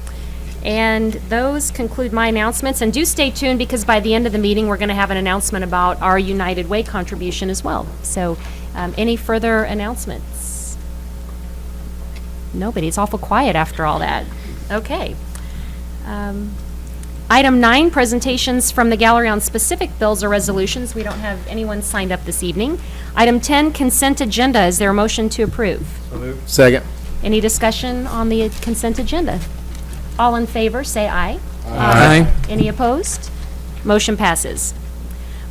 And those conclude my announcements, and do stay tuned because by the end of the meeting, we're going to have an announcement about our United Way contribution as well. So any further announcements? Nobody, it's awful quiet after all that. Okay. Item 9, presentations from the gallery on specific bills or resolutions. We don't have anyone signed up this evening. Item 10, consent agenda. Is there a motion to approve? Second. Any discussion on the consent agenda? All in favor, say aye. Aye. Any opposed? Motion passes.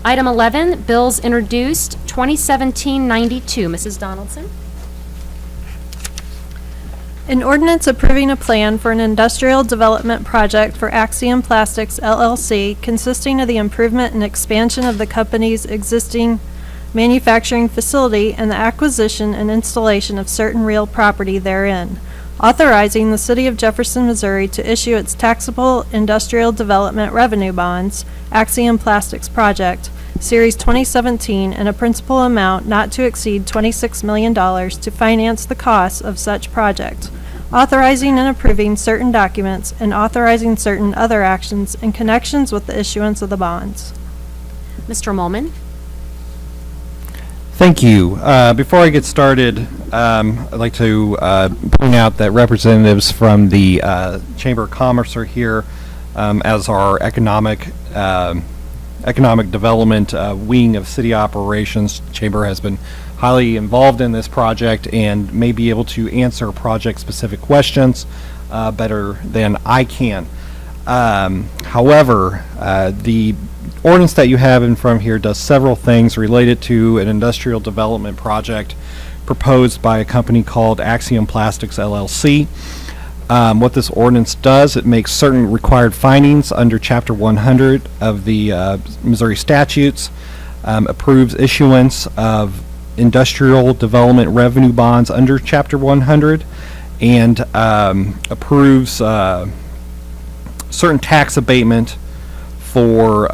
Item 11, bills introduced, 2017-92. Mrs. Donaldson? An ordinance approving a plan for an industrial development project for Axiom Plastics LLC consisting of the improvement and expansion of the company's existing manufacturing facility and the acquisition and installation of certain real property therein. Authorizing the City of Jefferson, Missouri to issue its taxable industrial development revenue bonds, Axiom Plastics Project, Series 2017, in a principal amount not to exceed $26 million to finance the costs of such project. Authorizing and approving certain documents and authorizing certain other actions in connections with the issuance of the bonds. Mr. Molman? Thank you. Before I get started, I'd like to point out that representatives from the Chamber of Commerce are here as our economic development wing of city operations. Chamber has been highly involved in this project and may be able to answer project-specific questions better than I can. However, the ordinance that you have in front of here does several things related to an industrial development project proposed by a company called Axiom Plastics LLC. What this ordinance does, it makes certain required findings under Chapter 100 of the Missouri statutes, approves issuance of industrial development revenue bonds under Chapter 100, and approves certain tax abatement for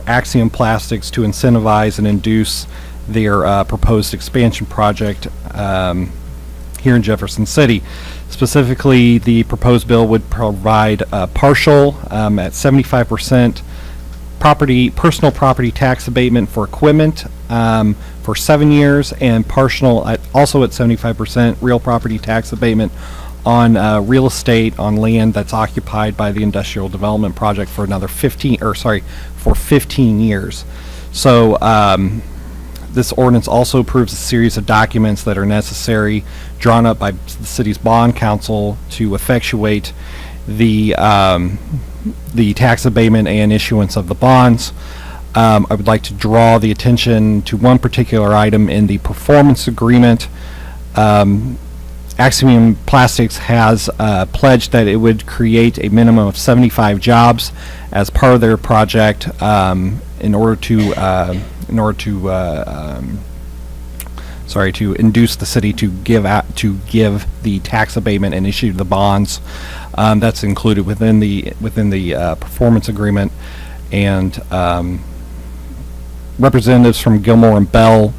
Axiom Plastics to incentivize and induce their proposed expansion project here in Jefferson City. Specifically, the proposed bill would provide partial at 75% personal property tax abatement for equipment for 7 years, and partial also at 75% real property tax abatement on real estate on land that's occupied by the industrial development project for another 15 years. So this ordinance also approves a series of documents that are necessary drawn up by the city's bond council to effectuate the tax abatement and issuance of the bonds. I would like to draw the attention to one particular item in the performance agreement. Axiom Plastics has pledged that it would create a minimum of 75 jobs as part of their project in order to induce the city to give the tax abatement and issue the bonds. That's included within the performance agreement, and representatives from Gilmore and Bell,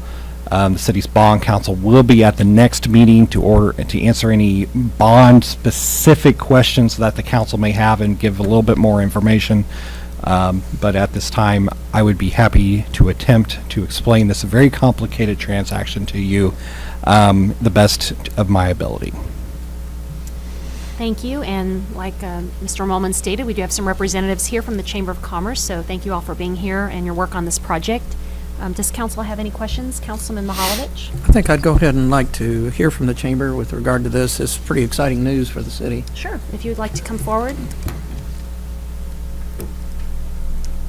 the city's bond council, will be at the next meeting to answer any bond specific questions that the council may have and give a little bit more information. But at this time, I would be happy to attempt to explain this very complicated transaction to you the best of my ability. Thank you, and like Mr. Mulman stated, we do have some representatives here from the Chamber of Commerce, so thank you all for being here and your work on this project. Does council have any questions? Councilman Mahalovich? I think I'd go ahead and like to hear from the chamber with regard to this. It's pretty exciting news for the city. Sure, if you would like to come forward.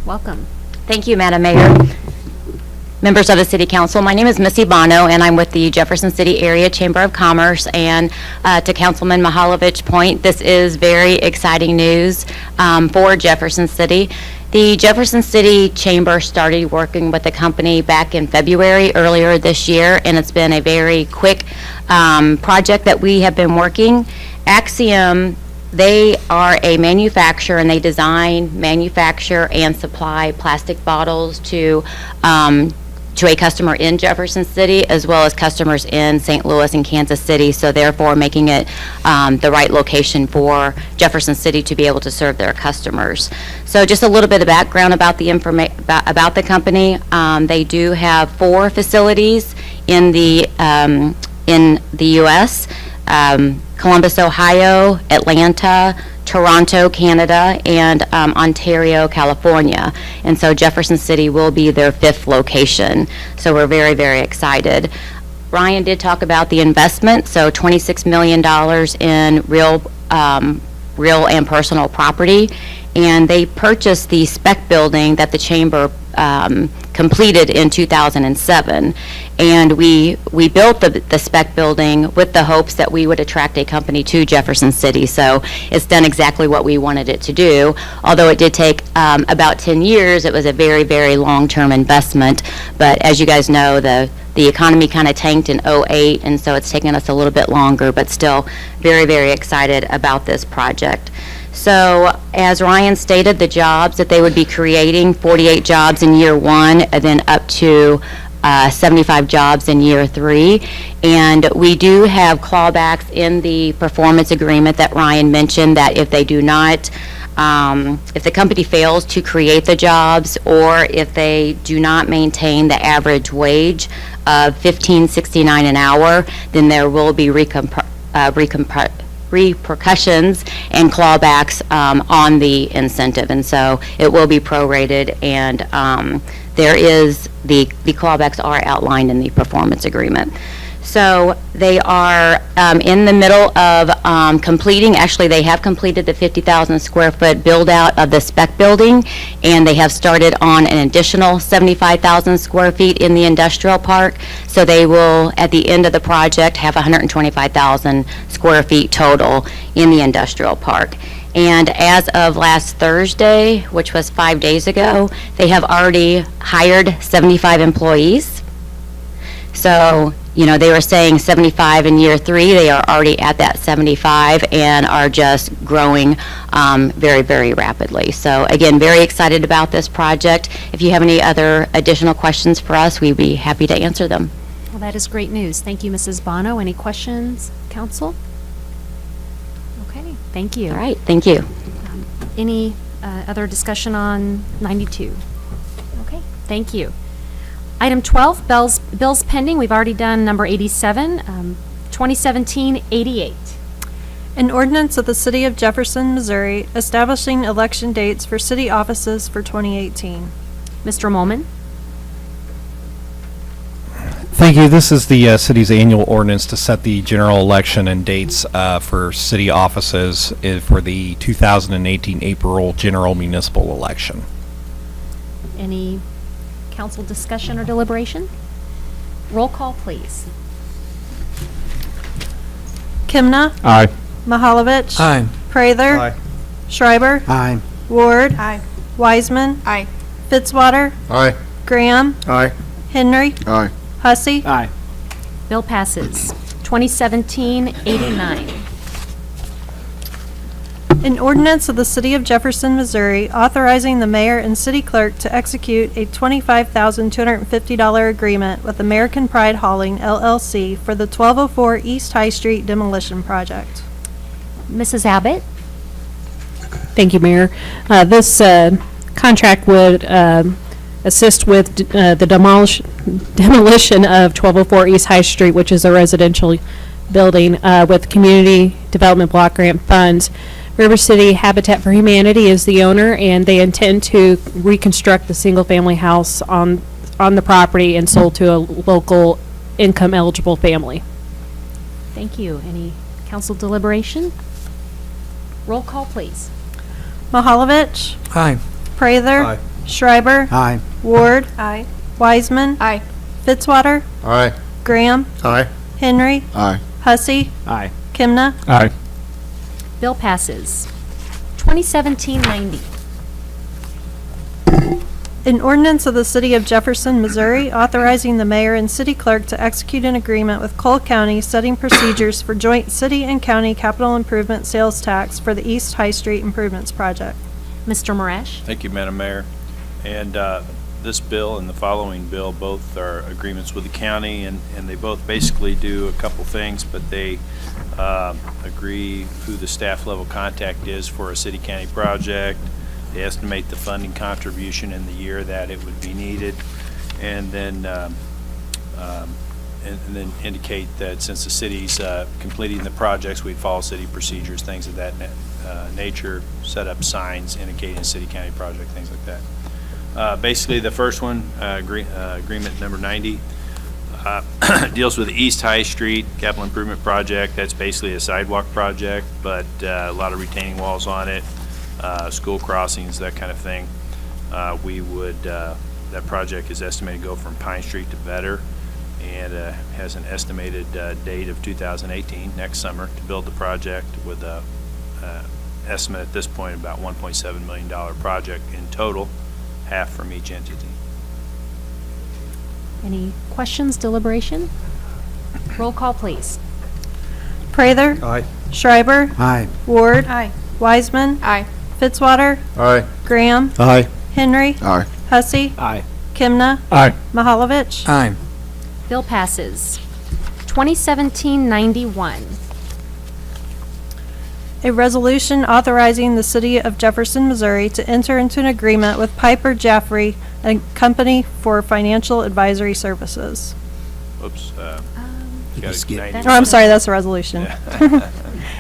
Welcome. Thank you, Madam Mayor. Members of the City Council, my name is Missy Bono, and I'm with the Jefferson City Area Chamber of Commerce. And to Councilman Mahalovich's point, this is very exciting news for Jefferson City. The Jefferson City Chamber started working with the company back in February earlier this year, and it's been a very quick project that we have been working. Axiom, they are a manufacturer, and they design, manufacture, and supply plastic bottles to a customer in Jefferson City, as well as customers in St. Louis and Kansas City, so therefore making it the right location for Jefferson City to be able to serve their customers. So just a little bit of background about the about the company. They do have 4 facilities in the U.S., Columbus, Ohio, Atlanta, Toronto, Canada, and Ontario, California. And so Jefferson City will be their 5th location. So we're very, very excited. Ryan did talk about the investment, so $26 million in real and personal property. And they purchased the spec building that the chamber completed in 2007. And we built the spec building with the hopes that we would attract a company to Jefferson City. So it's done exactly what we wanted it to do. Although it did take about 10 years, it was a very, very long-term investment. But as you guys know, the economy kind of tanked in 2008, and so it's taken us a little bit longer, but still very, very excited about this project. So, as Ryan stated, the jobs that they would be creating, 48 jobs in year 1, and then up to 75 jobs in year 3. And we do have clawbacks in the performance agreement that Ryan mentioned, that if they do not, if the company fails to create the jobs, or if they do not maintain the average wage of $15.69 an hour, then there will be repercussions and clawbacks on the incentive, and so it will be prorated, and there is the clawbacks are outlined in the performance agreement. So they are in the middle of completing, actually they have completed the 50,000 square foot build out of the spec building, and they have started on an additional 75,000 square feet in the industrial park. So they will, at the end of the project, have 125,000 square feet total in the industrial park. And as of last Thursday, which was 5 days ago, they have already hired 75 employees. So, you know, they were saying 75 in year 3. They are already at that 75 and are just growing very, very rapidly. So, again, very excited about this project. If you have any other additional questions for us, we'd be happy to answer them. Well, that is great news. Thank you, Mrs. Bono. Any questions, council? Okay, thank you. All right, thank you. Any other discussion on 92? Okay, thank you. Item 12, bills pending. We've already done number 87, 2017-88. An ordinance of the City of Jefferson, Missouri, establishing election dates for city offices for 2018. Mr. Mulman? Thank you. This is the city's annual ordinance to set the general election and dates for city offices for the 2018 April general municipal election. Any council discussion or deliberation? Roll call, please. Kimna? Aye. Mahalovich? Aye. Prather? Aye. Schreiber? Aye. Ward? Aye. Wiseman? Aye. Fitzwater? Aye. Graham? Aye. Henry? Aye. Hussey? Aye. Bill passes. 2017-89. An ordinance of the City of Jefferson, Missouri, authorizing the mayor and city clerk to execute a $25,250 agreement with American Pride Hauling, LLC for the 1204 East High Street demolition project. Mrs. Abbott? Thank you, Mayor. This contract would assist with the demolition of 1204 East High Street, which is a residential building with Community Development Block Grant funds. River City Habitat for Humanity is the owner, and they intend to reconstruct the single-family house on the property and sold to a local income-eligible family. Thank you. Any council deliberation? Roll call, please. Mahalovich. Aye. Prather. Aye. Schreiber. Aye. Ward. Aye. Wiseman. Aye. Fitzwater. Aye. Graham. Aye. Henry. Aye. Hussey. Aye. Kimna. Aye. Bill passes. 2017-90. An ordinance of the City of Jefferson, Missouri, authorizing the mayor and city clerk to execute an agreement with Cole County setting procedures for joint city and county capital improvement sales tax for the East High Street Improvements Project. Mr. Marash? Thank you, Madam Mayor. And this bill and the following bill both are agreements with the county, and they both basically do a couple things, but they agree who the staff level contact is for a city-county project. They estimate the funding contribution in the year that it would be needed, and then indicate that since the city's completing the projects, we'd follow city procedures, things of that nature, set up signs indicating city-county project, things like that. Basically, the first one, agreement number 90, deals with the East High Street Capital Improvement Project. That's basically a sidewalk project, but a lot of retaining walls on it, school crossings, that kind of thing. That project is estimated to go from Pine Street to Vetter, and has an estimated date of 2018, next summer, to build the project, with a estimate at this point about $1.7 million project in total, half from each entity. Any questions, deliberation? Roll call, please. Prather. Aye. Schreiber. Aye. Ward. Aye. Wiseman. Aye. Fitzwater. Aye. Graham. Aye. Henry. Aye. Hussey. Aye. Kimna. Aye. Mahalovich. Aye. Bill passes. 2017-91. A resolution authorizing the City of Jefferson, Missouri to enter into an agreement with Piper Jaffray, a company for financial advisory services. Oops. Oh, I'm sorry, that's a resolution.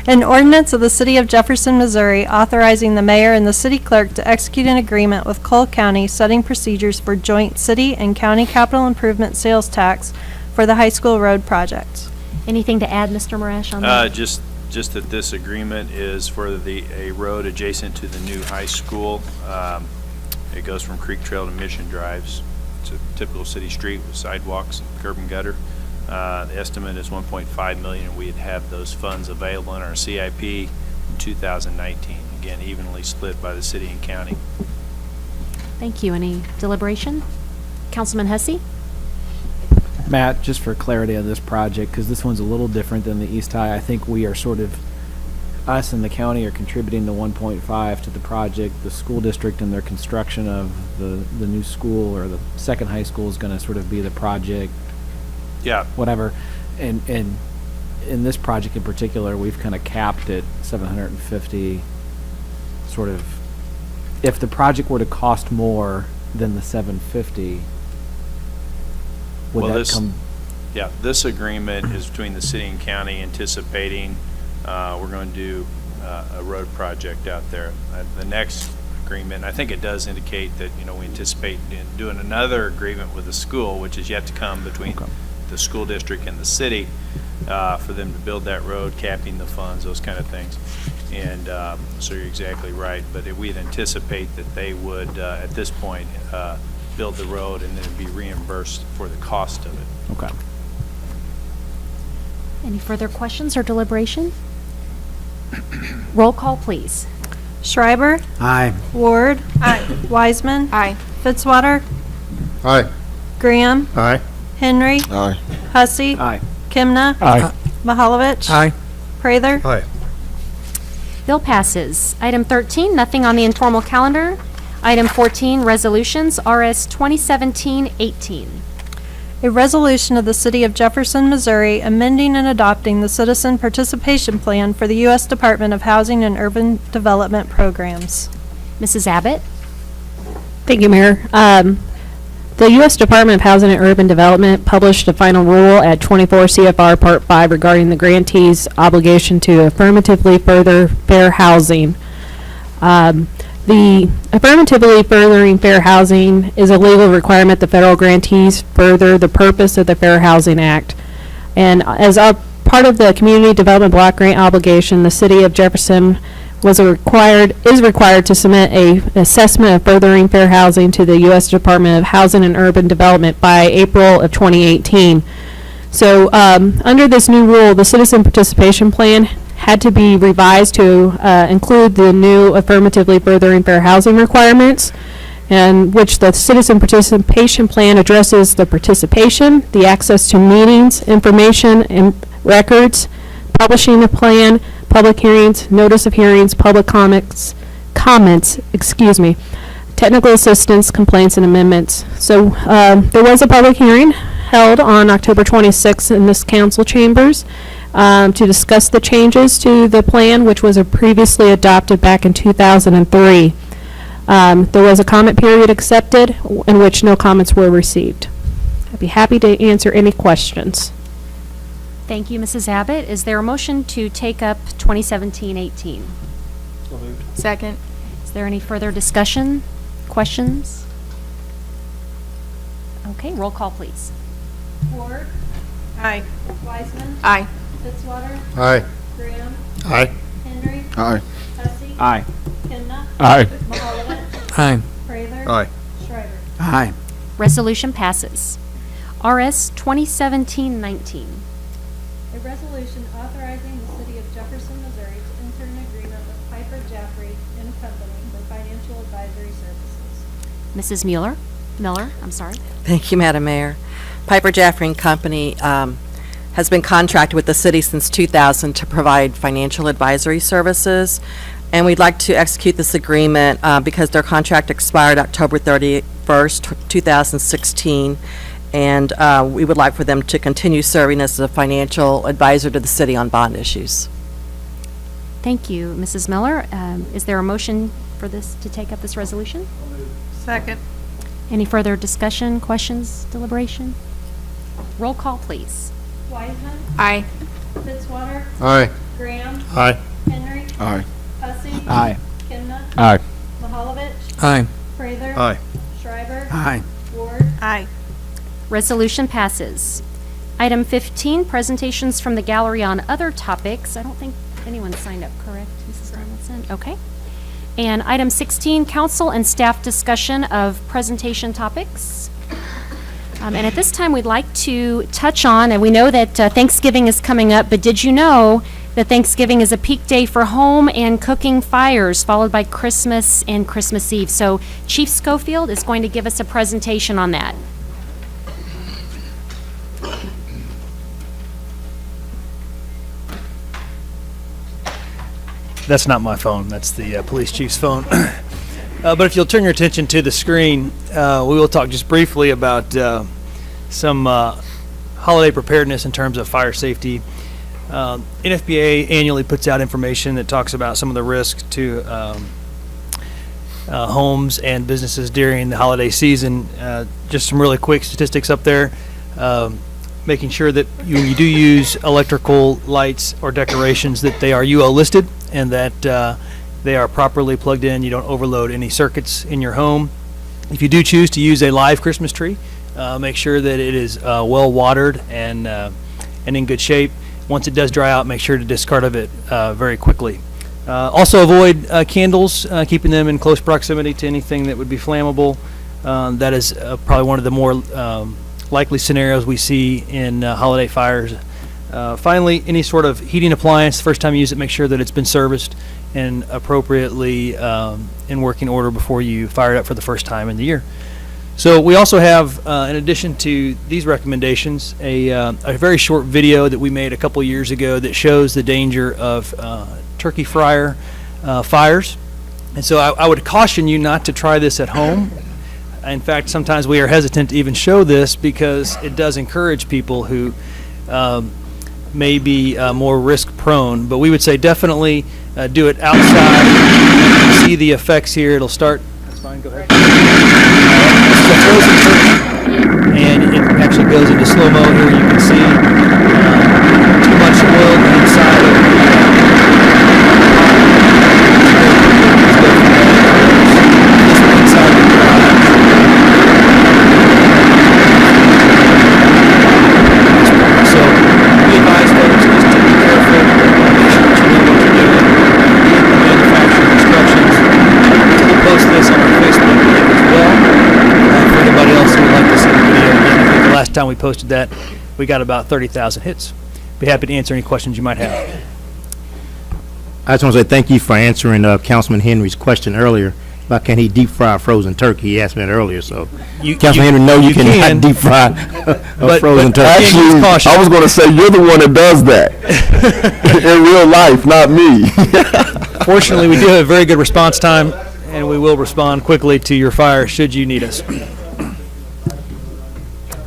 An ordinance of the City of Jefferson, Missouri, authorizing the mayor and the city clerk to execute an agreement with Cole County setting procedures for joint city and county capital improvement sales tax for the high school road project. Anything to add, Mr. Marash, on that? Just that this agreement is for a road adjacent to the new high school. It goes from Creek Trail to Mission Drives. It's a typical city street with sidewalks, curb and gutter. The estimate is $1.5 million, and we'd have those funds available in our CIP in 2019. Again, evenly split by the city and county. Thank you. Any deliberation? Councilman Hussey? Matt, just for clarity on this project, because this one's a little different than the East High, I think we are sort of, us and the county are contributing the 1.5 to the project. The school district and their construction of the new school or the second high school is going to sort of be the project. Yeah. Whatever. And in this project in particular, we've kind of capped it 750, sort of, if the project were to cost more than the 750, would Well, that this- come? Yeah, this agreement is between the city and county, anticipating we're going to do a road project out there. The next agreement, I think it does indicate that, we anticipate doing another agreement with the school, which is yet to come between the school district and the city, for them to build that road, capping the funds, those kind of things. And so you're exactly right, but we'd anticipate that they would, at this point, build the road and then it'd be reimbursed for the cost of it. Okay. Any further questions or deliberation? Roll call, please. Schreiber. Aye. Ward. Aye. Wiseman. Aye. Fitzwater. Aye. Graham. Aye. Henry. Aye. Hussey. Aye. Kimna. Aye. Mahalovich. Aye. Prather. Aye. Bill passes. Item 13, nothing on the informal calendar. Item 14, resolutions, RS 2017-18. A resolution of the City of Jefferson, Missouri, amending and adopting the Citizen Participation Plan for the U.S. Department of Housing and Urban Development Programs. Mrs. Abbott? Thank you, Mayor. The U.S. Department of Housing and Urban Development published a final rule at 24 CFR Part 5 regarding the grantee's obligation to affirmatively further fair housing. The affirmatively furthering fair housing is a legal requirement the federal grantees further the purpose of the Fair Housing Act. And as a part of the Community Development Block Grant obligation, the City of Jefferson is required to submit an assessment of furthering fair housing to the U.S. Department of Housing and Urban Development by April of 2018. So under this new rule, the Citizen Participation Plan had to be revised to include the new affirmatively furthering fair housing requirements, and which the Citizen Participation Plan addresses the participation, the access to meetings, information, and records, publishing the plan, public hearings, notice of hearings, public comments, technical assistance, complaints, and amendments. So there was a public hearing held on October 26th in this council chambers to discuss the changes to the plan, which was previously adopted back in 2003. There was a comment period accepted in which no comments were received. I'd be happy to answer any questions. Thank you, Mrs. Abbott. Is there a motion to take up 2017-18? Second. Is there any further discussion, questions? Okay, roll call, please. Ward. Aye. Wiseman. Aye. Fitzwater. Aye. Graham. Aye. Henry. Aye. Hussey. Aye. Kimna. Aye. Mahalovich. Aye. Prather. Aye. Schreiber. Aye. Resolution passes. RS 2017-19. A resolution authorizing the City of Jefferson, Missouri to enter an agreement with Piper Jaffray and Company for financial advisory services. Mrs. Miller, I'm sorry. Thank you, Madam Mayor. Piper Jaffray and Company has been contracted with the city since 2000 to provide financial advisory services, and we'd like to execute this agreement because their contract expired October 31st, 2016, and we would like for them to continue serving as a financial advisor to the city on bond issues. Thank you, Mrs. Miller. Is there a motion for this, to take up this resolution? Second. Any further discussion, questions, deliberation? Roll call, please. Wiseman. Aye. Fitzwater. Aye. Graham. Aye. Henry. Aye. Hussey. Aye. Kimna. Aye. Mahalovich. Aye. Prather. Aye. Schreiber. Aye. Ward. Aye. Resolution passes. Item 15, presentations from the gallery on other topics. I don't think anyone signed up, correct, Mrs. Donaldson? Okay. And item 16, council and staff discussion of presentation topics. And at this time, we'd like to touch on, and we know that Thanksgiving is coming up, but did you know that Thanksgiving is a peak day for home and cooking fires, followed by Christmas and Christmas Eve? So Chief Schofield is going to give us a presentation on that. That's not my phone. That's the police chief's phone. But if you'll turn your attention to the screen, we will talk just briefly about some holiday preparedness in terms of fire safety. NFPA annually puts out information that talks about some of the risks to homes and businesses during the holiday season. Just some really quick statistics up there. Making sure that when you do use electrical lights or decorations that they are UL listed and that they are properly plugged in. You don't overload any circuits in your home. If you do choose to use a live Christmas tree, make sure that it is well watered and in good shape. Once it does dry out, make sure to discard of it very quickly. Also avoid candles, keeping them in close proximity to anything that would be flammable. That is probably one of the more likely scenarios we see in holiday fires. Finally, any sort of heating appliance, the first time you use it, make sure that it's been serviced and appropriately in working order before you fire it up for the first time in the year. So we also have, in addition to these recommendations, a very short video that we made a couple years ago that shows the danger of turkey fryer fires. And so I would caution you not to try this at home. In fact, sometimes we are hesitant to even show this because it does encourage people who may be more risk prone. But we would say definitely do it outside. See the effects here. It'll start. That's fine. Go ahead. This is a frozen turkey, and it actually goes into slow-mo here. You can see too much oil inside of the inside the So we advise folks just to be careful, make sure that you know what you're doing, read the manufacturer instructions. We'll post this on our Facebook page as well for anybody else who would like to see the video again. I think the last time we posted that, we got about 30,000 hits. Be happy to answer any questions you might have. I just want to say thank you for answering Councilman Henry's question earlier about can he deep fry a frozen turkey. He asked me that earlier, so Councilman Henry, no, you cannot deep fry a frozen turkey. Actually, I was going to say you're the one that does that in real life, not me. Fortunately, we do have a very good response time, and we will respond quickly to your fire should you need us.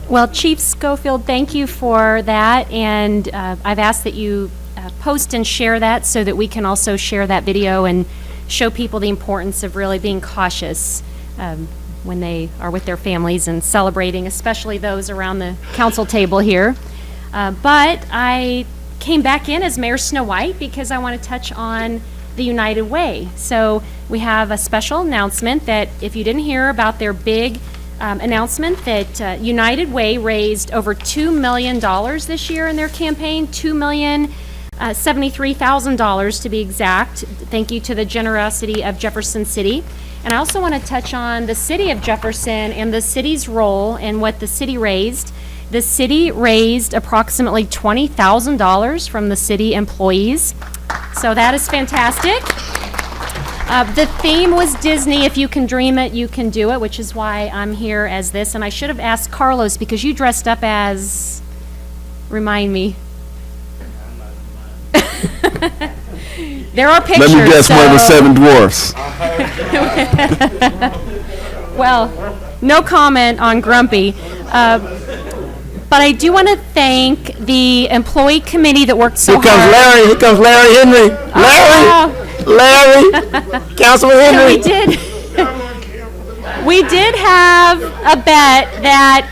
Well, Chief Schofield, thank you for that, and I've asked that you post and share that so that we can also share that video and show people the importance of really being cautious when they are with their families and celebrating, especially those around the council table here. But I came back in as Mayor Snow White because I want to touch on the United Way. So we have a special announcement that if you didn't hear about their big announcement that United Way raised over $2 million this year in their campaign, $2,073,000 to be exact. Thank you to the generosity of Jefferson City. And I also want to touch on the city of Jefferson and the city's role and what the city raised. The city raised approximately $20,000 from the city employees. So that is fantastic. The theme was Disney. If you can dream it, you can do it, which is why I'm here as this. And I should have asked Carlos because you dressed up as, remind me. There are pictures. Let me guess, one of the seven dwarfs. Well, no comment on Grumpy. But I do want to thank the employee committee that worked so hard. Here comes Larry Henry. Larry, Councilman Henry. We did have a bet that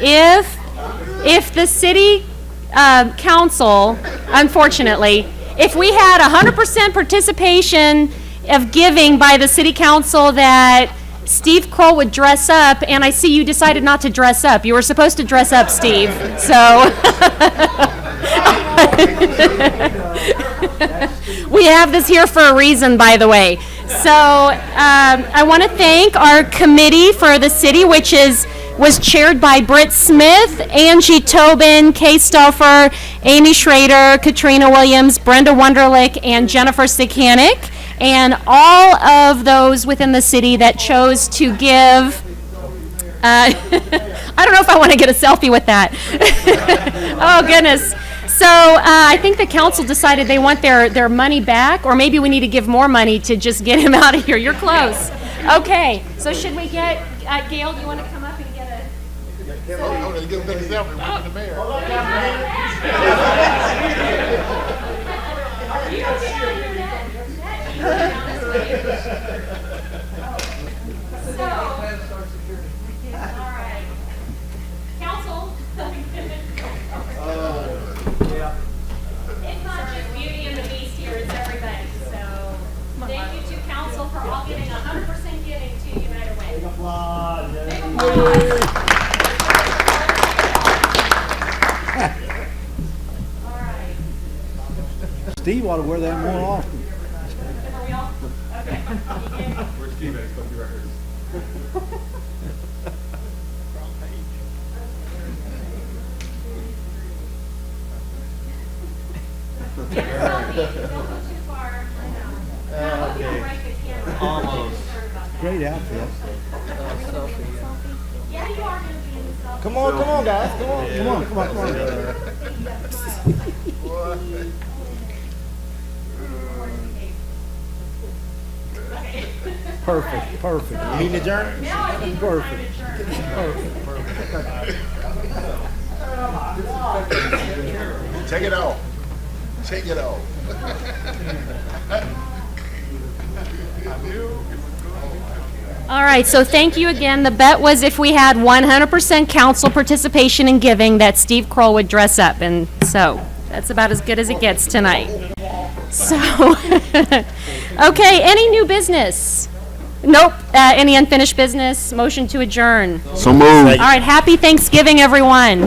if the city council, unfortunately, if we had 100% participation of giving by the city council, that Steve Kroll would dress up, and I see you decided not to dress up. You were supposed to dress up, Steve, so. We have this here for a reason, by the way. So I want to thank our committee for the city, which was chaired by Britt Smith, Angie Tobin, Kay Stauffer, Amy Schrader, Katrina Williams, Brenda Wunderlich, and Jennifer Sikanic, and all of those within the city that chose to give. I don't know if I want to get a selfie with that. Oh, goodness. So I think the council decided they want their money back, or maybe we need to give more money to just get him out of here. You're close. Okay, so should we get, Gail, do you want to come up and get a... I'm going to give a selfie with the mayor. It's not just Beauty and the Beast here, it's everybody. So thank you to council for all giving 100% giving to United Way. Big applause. Big applause. All right. Steve ought to wear that more often. Are we all? Okay. Where's Steve at? He's supposed to be right here. Almost. Great outfit. Yeah, you are going to be in the selfie. Come on, guys. Come on. Come on. Perfect. Meeting adjourned? Perfect. Take it off. Take it off. All right, so thank you again. The bet was if we had 100% council participation in giving, that Steve Kroll would dress up, and so that's about as good as it gets tonight. So, okay, any new business? Nope. Any unfinished business? Motion to adjourn. So moved. All right, happy Thanksgiving, everyone.